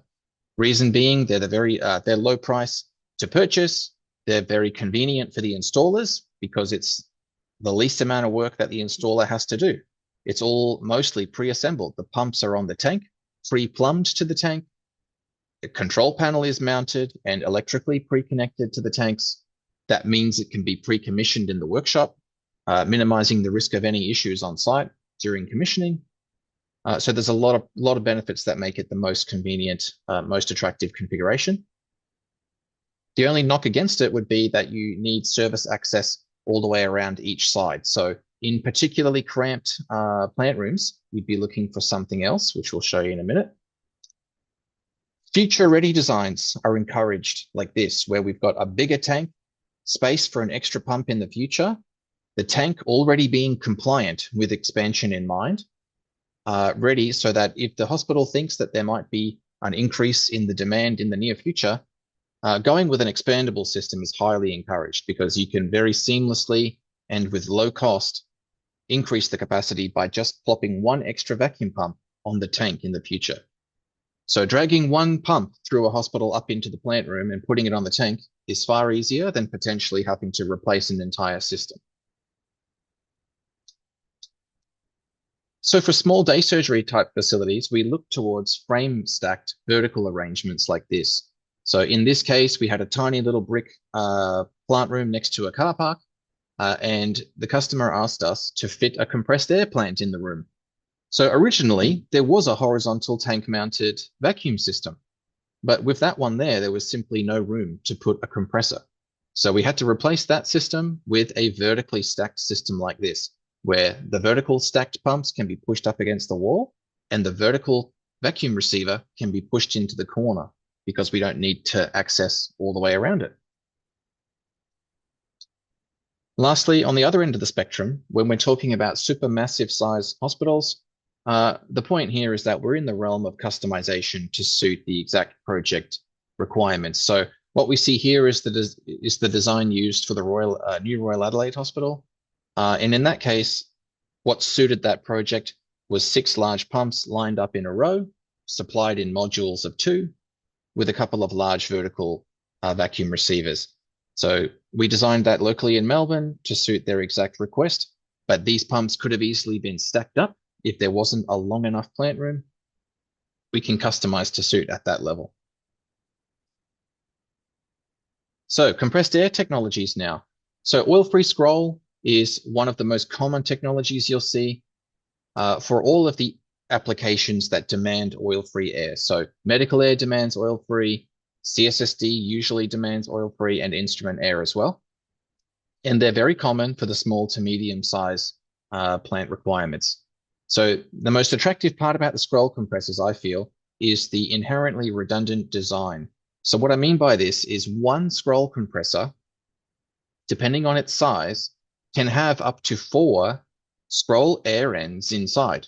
Speaker 2: Reason being, they're low price to purchase. They're very convenient for the installers because it's the least amount of work that the installer has to do. It's all mostly pre-assembled. The pumps are on the tank, pre-plumbed to the tank. The control panel is mounted and electrically pre-connected to the tanks. That means it can be pre-commissioned in the workshop, minimizing the risk of any issues on site during commissioning. So there's a lot of benefits that make it the most convenient, most attractive configuration. The only knock against it would be that you need service access all the way around each side. So in particularly cramped plant rooms, we'd be looking for something else, which we'll show you in a minute. Future-ready designs are encouraged like this, where we've got a bigger tank, space for an extra pump in the future, the tank already being compliant with expansion in mind, ready so that if the hospital thinks that there might be an increase in the demand in the near future, going with an expandable system is highly encouraged because you can very seamlessly and with low cost increase the capacity by just plopping one extra vacuum pump on the tank in the future. So dragging one pump through a hospital up into the plant room and putting it on the tank is far easier than potentially having to replace an entire system. So for small day surgery type facilities, we look towards frame stacked vertical arrangements like this. So in this case, we had a tiny little brick plant room next to a car park, and the customer asked us to fit a compressed air plant in the room. So originally, there was a horizontal tank mounted vacuum system, but with that one there was simply no room to put a compressor. So we had to replace that system with a vertically stacked system like this, where the vertical stacked pumps can be pushed up against the wall and the vertical vacuum receiver can be pushed into the corner because we don't need to access all the way around it. Lastly, on the other end of the spectrum, when we're talking about supermassive size hospitals, the point here is that we're in the realm of customization to suit the exact project requirements. So what we see here is the design used for the New Royal Adelaide Hospital. And in that case, what suited that project was 6 large pumps lined up in a row, supplied in modules of 2, with a couple of large vertical vacuum receivers. So we designed that locally in Melbourne to suit their exact request, but these pumps could have easily been stacked up if there wasn't a long enough plant room. We can customize to suit at that level. So compressed air technologies now. So oil-free scroll is one of the most common technologies you'll see for all of the applications that demand oil-free air. So medical air demands oil-free, CSSD usually demands oil-free, and instrument air as well. And they're very common for the small to medium size plant requirements. So the most attractive part about the scroll compressors, I feel, is the inherently redundant design. So what I mean by this is one scroll compressor, depending on its size, can have up to 4 scroll air ends inside.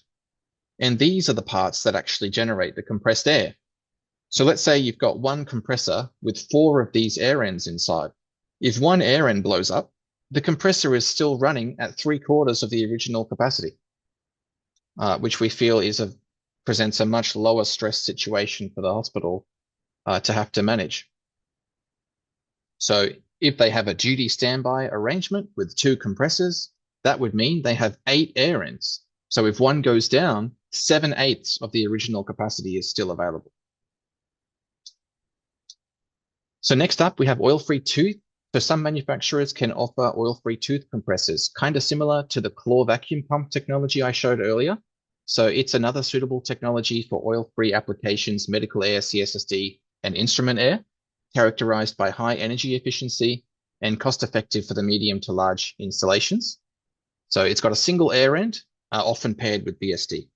Speaker 2: And these are the parts that actually generate the compressed air. So let's say you've got one compressor with 4 of these air ends inside. If one air end blows up, the compressor is still running at 3/4 of the original capacity, which we feel presents a much lower stress situation for the hospital to have to manage. So if they have a duty standby arrangement with 2 compressors, that would mean they have 8 air ends. So if one goes down, 7/8 of the original capacity is still available. So next up, we have oil-free tooth. So some manufacturers can offer oil-free tooth compressors, kind of similar to the claw vacuum pump technology I showed earlier. So it's another suitable technology for oil-free applications, medical air, CSSD, and instrument air, characterized by high energy efficiency and cost-effective for the medium to large installations. So it's got a single air end, often paired with BSD.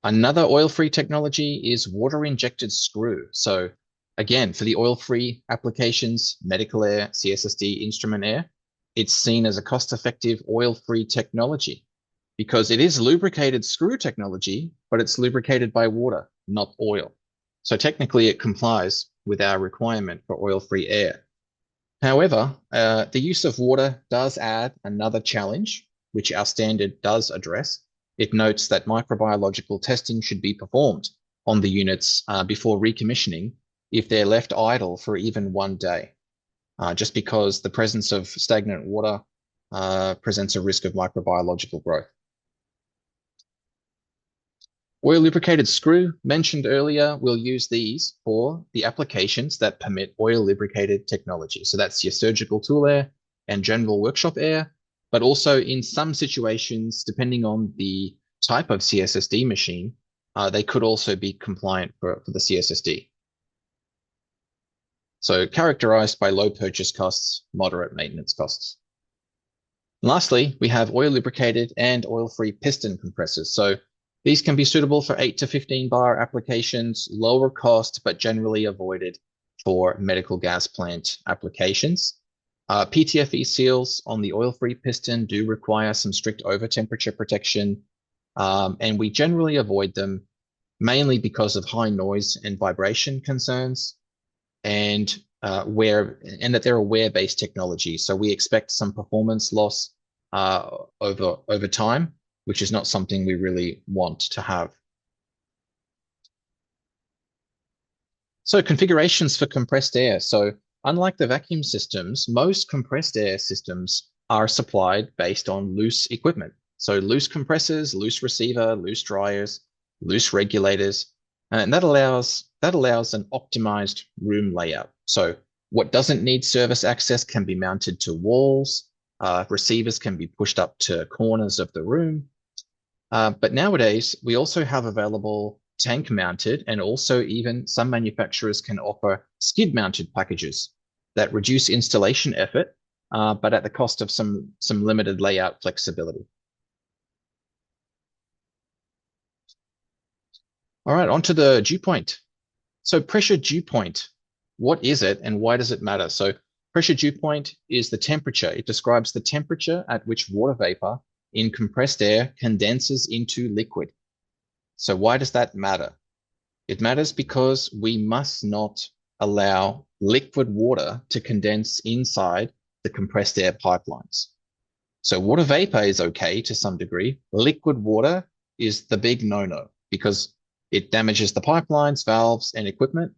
Speaker 2: Another oil-free technology is water-injected screw. So again, for the oil-free applications, medical air, CSSD, instrument air, it's seen as a cost-effective oil-free technology because it is lubricated screw technology, but it's lubricated by water, not oil. So technically it complies with our requirement for oil-free air. However, the use of water does add another challenge, which our standard does address. It notes that microbiological testing should be performed on the units before recommissioning if they're left idle for even 1 day, just because the presence of stagnant water presents a risk of microbiological growth. Oil lubricated screw, mentioned earlier, we'll use these for the applications that permit oil lubricated technology. So that's your surgical tool air and general workshop air, but also in some situations, depending on the type of CSSD machine, they could also be compliant for the CSSD. So characterized by low purchase costs, moderate maintenance costs. And lastly, we have oil lubricated and oil-free piston compressors. So these can be suitable for 8 to 15 bar applications, lower cost, but generally avoided for medical gas plant applications. PTFE seals on the oil-free piston do require some strict over temperature protection, and we generally avoid them mainly because of high noise and vibration concerns, and that they're a wear-based technology. So we expect some performance loss over time, which is not something we really want to have. So configurations for compressed air. So unlike the vacuum systems, most compressed air systems are supplied based on loose equipment. So loose compressors, loose receiver, loose dryers, loose regulators, and that allows an optimized room layout. So what doesn't need service access can be mounted to walls. Receivers can be pushed up to corners of the room. But nowadays, we also have available tank mounted, and also even some manufacturers can offer skid mounted packages that reduce installation effort, but at the cost of some limited layout flexibility. All right, onto the dew point. So pressure dew point, what is it and why does it matter? So pressure dew point is the temperature. It describes the temperature at which water vapor in compressed air condenses into liquid. So why does that matter? It matters because we must not allow liquid water to condense inside the compressed air pipelines. So water vapor is okay to some degree. Liquid water is the big no-no because it damages the pipelines, valves, and equipment,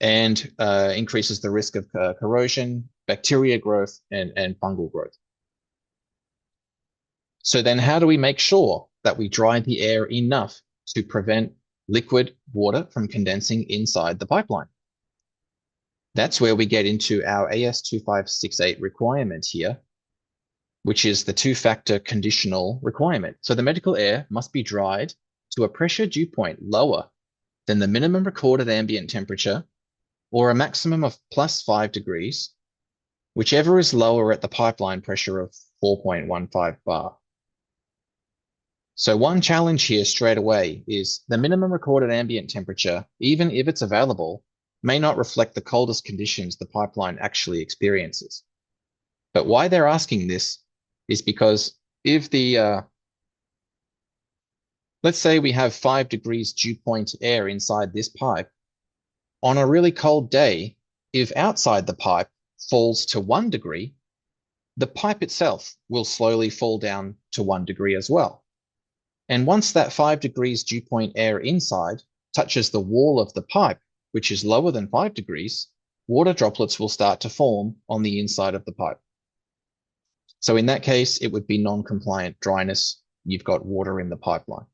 Speaker 2: and increases the risk of corrosion, bacteria growth, and fungal growth. So then how do we make sure that we dry the air enough to prevent liquid water from condensing inside the pipeline? That's where we get into our AS2568 requirement here, which is the 2-factor conditional requirement. So the medical air must be dried to a pressure dew point lower than the minimum recorded ambient temperature, or a maximum of +5 degrees, whichever is lower at the pipeline pressure of 4.15 bar. So one challenge here straight away is the minimum recorded ambient temperature, even if it's available, may not reflect the coldest conditions the pipeline actually experiences. But why they're asking this is because if let's say we have 5 degrees dew point air inside this pipe, on a really cold day, if outside the pipe falls to 1 degree, the pipe itself will slowly fall down to 1 degree as well. And once that 5 degrees dew point air inside touches the wall of the pipe, which is lower than 5 degrees, water droplets will start to form on the inside of the pipe. So in that case, it would be non-compliant dryness. You've got water in the pipeline.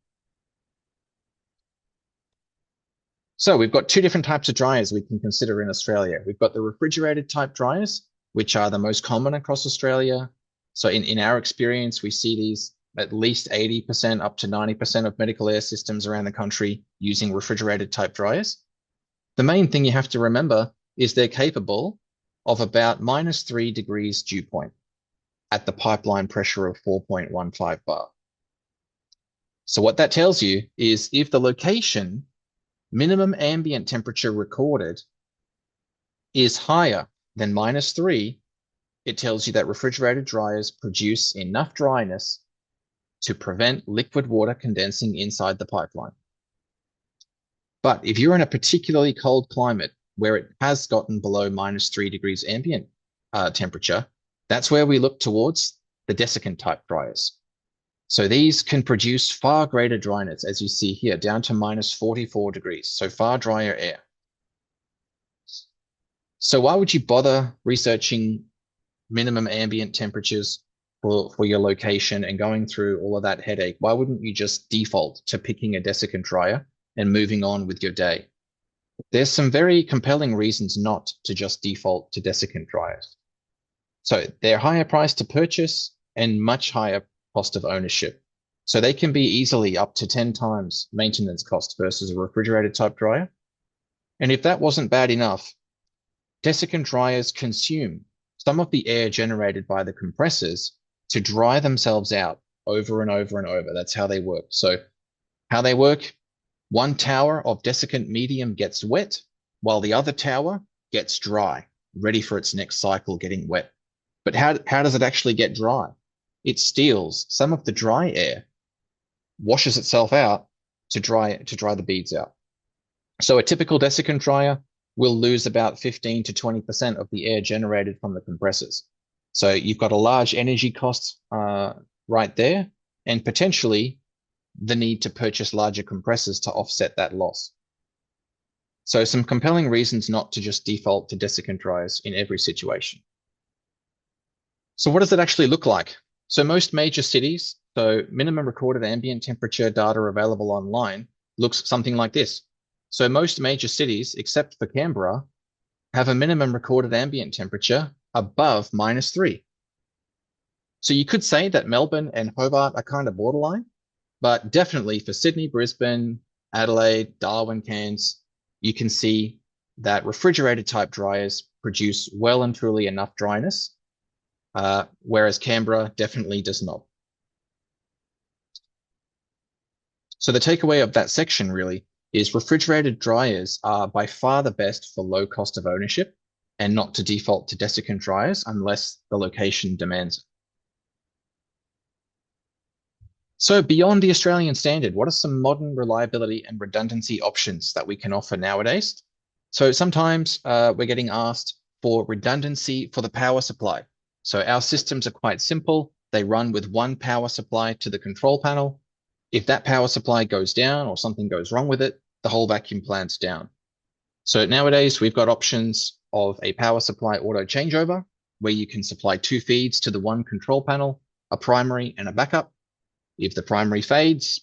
Speaker 2: So we've got two different types of dryers we can consider in Australia. We've got the refrigerated type dryers, which are the most common across Australia. So in our experience, we see these at least 80% up to 90% of medical air systems around the country using refrigerated type dryers. The main thing you have to remember is they're capable of about -3 degrees dew point at the pipeline pressure of 4.15 bar. So what that tells you is if the location minimum ambient temperature recorded is higher than -3, it tells you that refrigerated dryers produce enough dryness to prevent liquid water condensing inside the pipeline. But if you're in a particularly cold climate where it has gotten below -3 degrees ambient temperature, that's where we look towards the desiccant type dryers. So these can produce far greater dryness, as you see here, down to -44 degrees, so far drier air. So why would you bother researching minimum ambient temperatures for your location and going through all of that headache? Why wouldn't you just default to picking a desiccant dryer and moving on with your day? There's some very compelling reasons not to just default to desiccant dryers. So they're higher price to purchase and much higher cost of ownership. So they can be easily up to 10 times maintenance cost versus a refrigerated type dryer. And if that wasn't bad enough, desiccant dryers consume some of the air generated by the compressors to dry themselves out over and over and over. That's how they work. So how they work, one tower of desiccant medium gets wet while the other tower gets dry, ready for its next cycle getting wet. But how does it actually get dry? It steals some of the dry air, washes itself out to dry the beads out. So a typical desiccant dryer will lose about 15 to 20% of the air generated from the compressors. So you've got a large energy cost right there, and potentially the need to purchase larger compressors to offset that loss. So some compelling reasons not to just default to desiccant dryers in every situation. So what does it actually look like? So most major cities, so minimum recorded ambient temperature data available online looks something like this. So most major cities, except for Canberra, have a minimum recorded ambient temperature above -3. So you could say that Melbourne and Hobart are kind of borderline, but definitely for Sydney, Brisbane, Adelaide, Darwin, Cairns, you can see that refrigerated type dryers produce well and truly enough dryness, whereas Canberra definitely does not. So the takeaway of that section really is refrigerated dryers are by far the best for low cost of ownership and not to default to desiccant dryers unless the location demands it. So beyond the Australian standard, what are some modern reliability and redundancy options that we can offer nowadays? So sometimes we're getting asked for redundancy for the power supply. So our systems are quite simple. They run with one power supply to the control panel. If that power supply goes down or something goes wrong with it, the whole vacuum plant's down. So nowadays we've got options of a power supply auto changeover where you can supply two feeds to the one control panel, a primary and a backup. If the primary fades,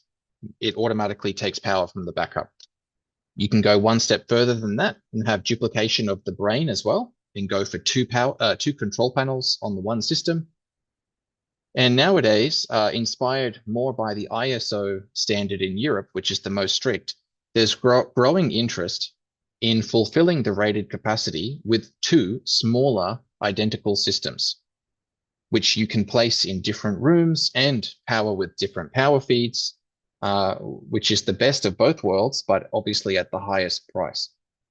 Speaker 2: it automatically takes power from the backup. You can go one step further than that and have duplication of the brain as well and go for two control panels on the one system. And nowadays, inspired more by the ISO standard in Europe, which is the most strict, there's growing interest in fulfilling the rated capacity with two smaller identical systems, which you can place in different rooms and power with different power feeds, which is the best of both worlds, but obviously at the highest price.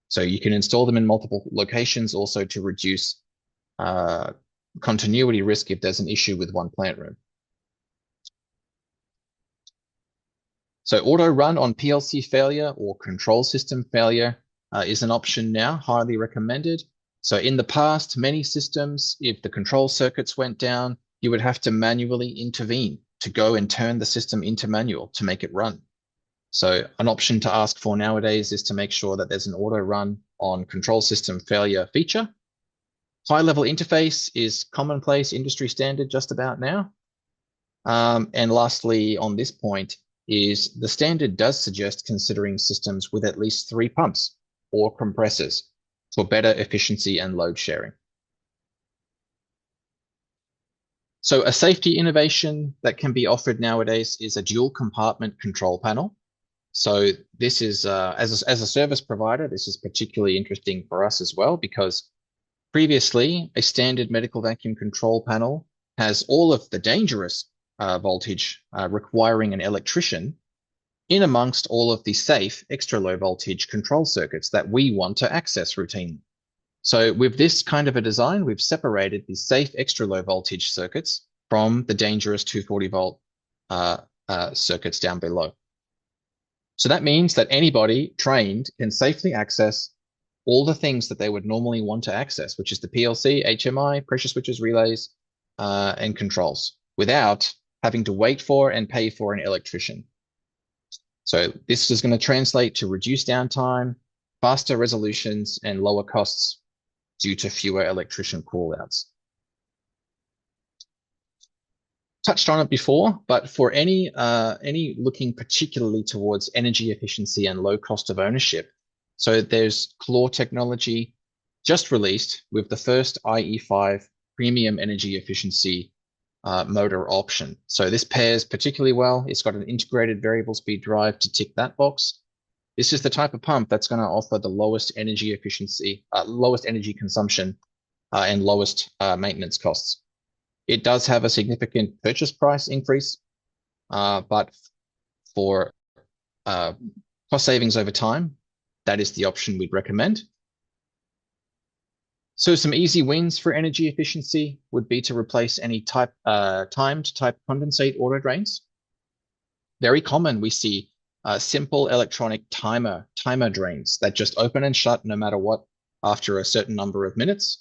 Speaker 2: So you can install them in multiple locations also to reduce continuity risk if there's an issue with one plant room. So auto run on PLC failure or control system failure is an option now, highly recommended. So in the past, many systems, if the control circuits went down, you would have to manually intervene to go and turn the system into manual to make it run. So an option to ask for nowadays is to make sure that there's an auto run on control system failure feature. High level interface is commonplace industry standard just about now. And lastly, on this point, is the standard does suggest considering systems with at least 3 pumps or compressors for better efficiency and load sharing. So a safety innovation that can be offered nowadays is a dual compartment control panel. So this is, as a service provider, this is particularly interesting for us as well, because previously a standard medical vacuum control panel has all of the dangerous voltage requiring an electrician in amongst all of the safe extra low voltage control circuits that we want to access routinely. So with this kind of a design, we've separated the safe extra low voltage circuits from the dangerous 240 volt circuits down below. So that means that anybody trained can safely access all the things that they would normally want to access, which is the PLC, HMI, pressure switches, relays, and controls, without having to wait for and pay for an electrician. So this is going to translate to reduced downtime, faster resolutions, and lower costs due to fewer electrician callouts. Touched on it before, but for any looking particularly towards energy efficiency and low cost of ownership, so there's Claw technology just released with the first IE5 premium energy efficiency motor option. So this pairs particularly well. It's got an integrated variable speed drive to tick that box. This is the type of pump that's going to offer the lowest energy efficiency, lowest energy consumption, and lowest maintenance costs. It does have a significant purchase price increase, but for cost savings over time, that is the option we'd recommend. So some easy wins for energy efficiency would be to replace any timed type condensate auto drains. Very common, we see simple electronic timer drains that just open and shut no matter what after a certain number of minutes.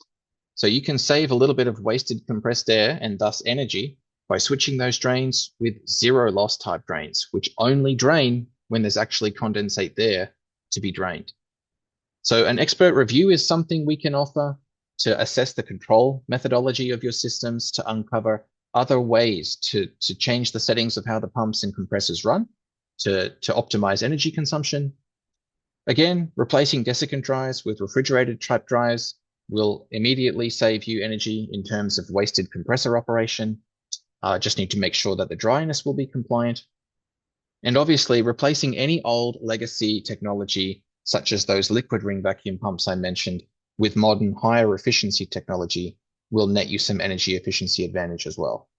Speaker 2: So you can save a little bit of wasted compressed air and thus energy by switching those drains with zero loss type drains, which only drain when there's actually condensate there to be drained. So an expert review is something we can offer to assess the control methodology of your systems, to uncover other ways to change the settings of how the pumps and compressors run, to optimize energy consumption. Again, replacing desiccant dries with refrigerated trap dries will immediately save you energy in terms of wasted compressor operation. Just need to make sure that the dryness will be compliant. And obviously replacing any old legacy technology, such as those liquid ring vacuum pumps I mentioned, with modern higher efficiency technology will net you some energy efficiency advantage as well.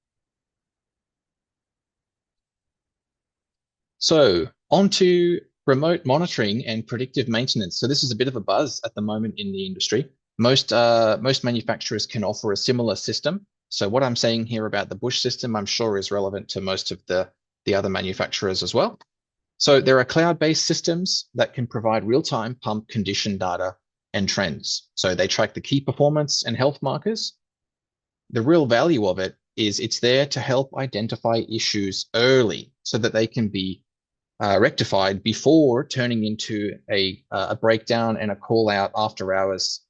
Speaker 2: So on to remote monitoring and predictive maintenance. So this is a bit of a buzz at the moment in the industry. Most manufacturers can offer a similar system. So what I'm saying here about the Busch system, I'm sure is relevant to most of the other manufacturers as well. So there are cloud-based systems that can provide real-time pump condition data and trends. So they track the key performance and health markers. The real value of it is it's there to help identify issues early so that they can be rectified before turning into a breakdown and a call out after hours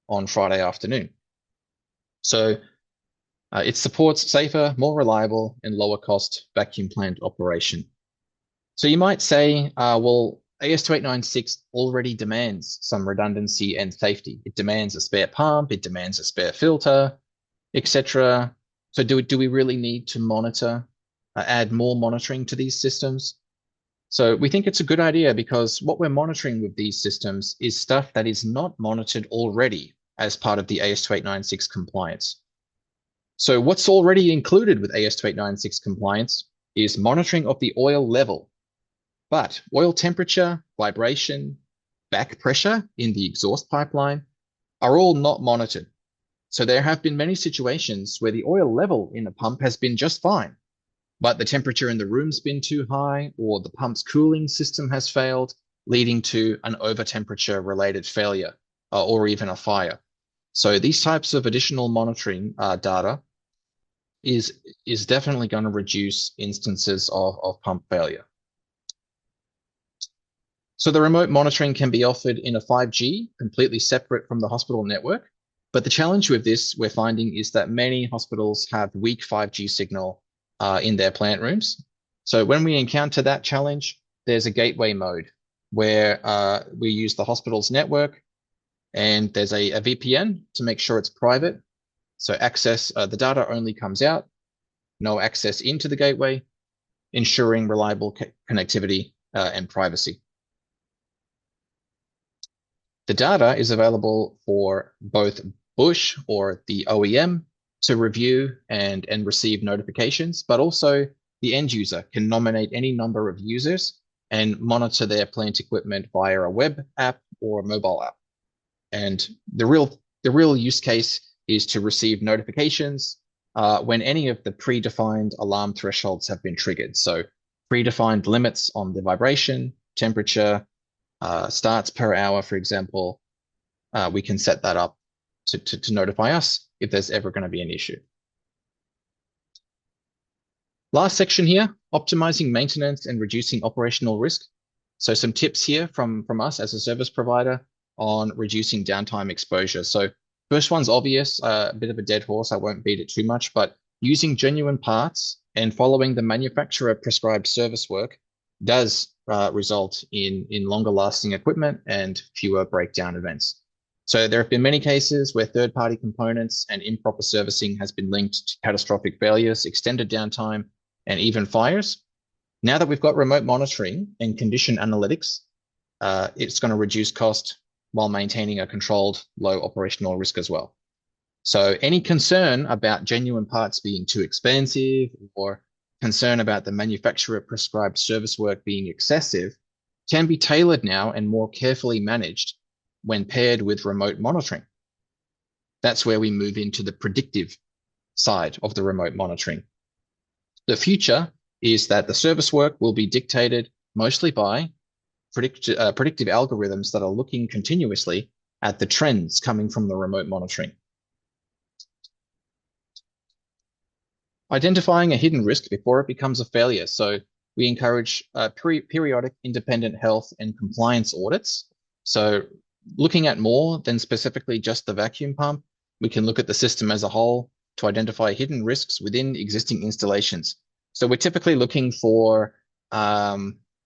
Speaker 2: on Friday afternoon. So it supports safer, more reliable, and lower cost vacuum plant operation. So you might say, well, AS2896 already demands some redundancy and safety. It demands a spare pump, it demands a spare filter, etc. So do we really need to monitor, add more monitoring to these systems? So we think it's a good idea because what we're monitoring with these systems is stuff that is not monitored already as part of the AS2896 compliance. So what's already included with AS2896 compliance is monitoring of the oil level, but oil temperature, vibration, back pressure in the exhaust pipeline are all not monitored. So there have been many situations where the oil level in a pump has been just fine, but the temperature in the room's been too high, or the pump's cooling system has failed, leading to an over temperature related failure or even a fire. So these types of additional monitoring data is definitely going to reduce instances of pump failure. So the remote monitoring can be offered in a 5G, completely separate from the hospital network. But the challenge with this, we're finding, is that many hospitals have weak 5G signal in their plant rooms. So when we encounter that challenge, there's a gateway mode where we use the hospital's network, and there's a VPN to make sure it's private. So access, the data only comes out, no access into the gateway, ensuring reliable connectivity and privacy. The data is available for both Busch or the OEM to review and receive notifications, but also the end user can nominate any number of users and monitor their plant equipment via a web app or mobile app. And the real use case is to receive notifications when any of the predefined alarm thresholds have been triggered. So predefined limits on the vibration, temperature, starts per hour, for example, we can set that up to notify us if there's ever going to be an issue. Last section here, optimizing maintenance and reducing operational risk. So some tips here from us as a service provider on reducing downtime exposure. So first one's obvious, a bit of a dead horse. I won't beat it too much, but using genuine parts and following the manufacturer prescribed service work does result in longer lasting equipment and fewer breakdown events. So there have been many cases where third-party components and improper servicing has been linked to catastrophic failures, extended downtime, and even fires. Now that we've got remote monitoring and condition analytics, it's going to reduce cost while maintaining a controlled low operational risk as well. So any concern about genuine parts being too expensive or concern about the manufacturer prescribed service work being excessive can be tailored now and more carefully managed when paired with remote monitoring. That's where we move into the predictive side of the remote monitoring. The future is that the service work will be dictated mostly by predictive algorithms that are looking continuously at the trends coming from the remote monitoring. Identifying a hidden risk before it becomes a failure. So we encourage periodic independent health and compliance audits. So looking at more than specifically just the vacuum pump, we can look at the system as a whole to identify hidden risks within existing installations. So we're typically looking for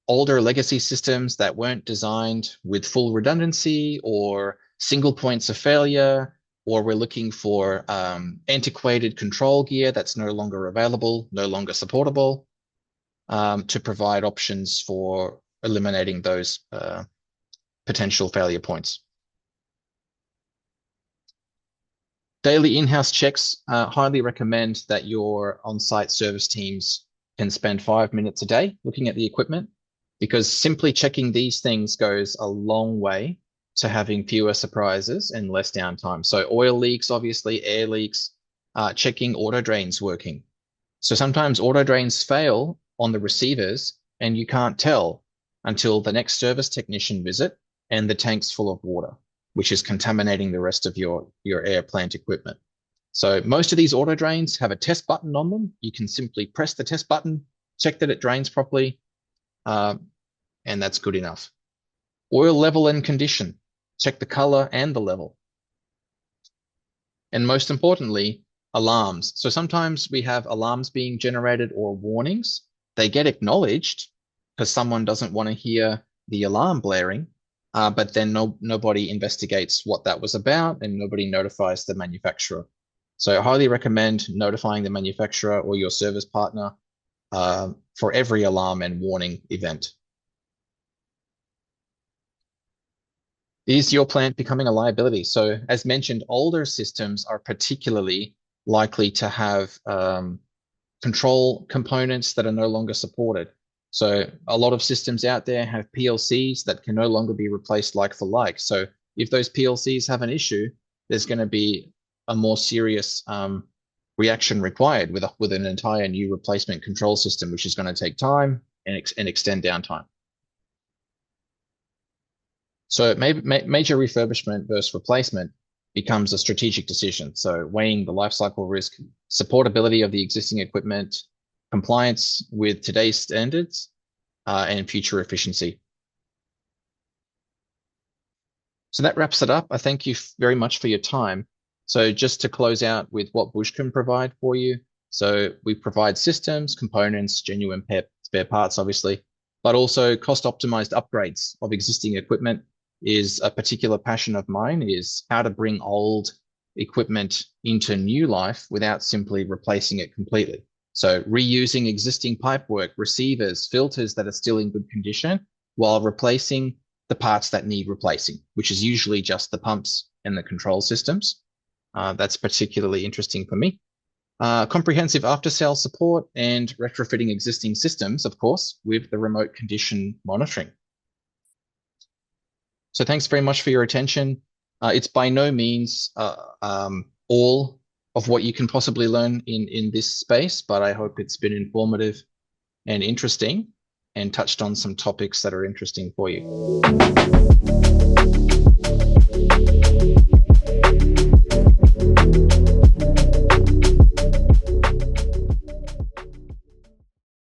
Speaker 2: older legacy systems that weren't designed with full redundancy or single points of failure, or we're looking for antiquated control gear that's no longer available, no longer supportable, to provide options for eliminating those potential failure points. Daily in-house checks, highly recommend that your on-site service teams can spend 5 minutes a day looking at the equipment, because simply checking these things goes a long way to having fewer surprises and less downtime. So oil leaks, obviously, air leaks, checking auto drains working. So sometimes auto drains fail on the receivers and you can't tell until the next service technician visit and the tank's full of water, which is contaminating the rest of your air plant equipment. So most of these auto drains have a test button on them. You can simply press the test button, check that it drains properly, and that's good enough. Oil level and condition, check the color and the level. And most importantly, alarms. So sometimes we have alarms being generated or warnings. They get acknowledged because someone doesn't want to hear the alarm blaring, but then nobody investigates what that was about and nobody notifies the manufacturer. So I highly recommend notifying the manufacturer or your service partner for every alarm and warning event. Is your plant becoming a liability? So as mentioned, older systems are particularly likely to have control components that are no longer supported. So a lot of systems out there have PLCs that can no longer be replaced like for like. So if those PLCs have an issue, there's going to be a more serious reaction required with an entire new replacement control system, which is going to take time and extend downtime. So major refurbishment versus replacement becomes a strategic decision. So weighing the life cycle risk, supportability of the existing equipment, compliance with today's standards, and future efficiency. So that wraps it up. I thank you very much for your time. So just to close out with what Busch can provide for you. So we provide systems, components, genuine spare parts, obviously, but also cost optimized upgrades of existing equipment is a particular passion of mine, is how to bring old equipment into new life without simply replacing it completely. So reusing existing pipework, receivers, filters that are still in good condition while replacing the parts that need replacing, which is usually just the pumps and the control systems. That's particularly interesting for me. Comprehensive after-sale support and retrofitting existing systems, of course, with the remote condition monitoring. So thanks very much for your attention. It's by no means all of what you can possibly learn in this space, but I hope it's been informative and interesting and touched on some topics that are interesting for you.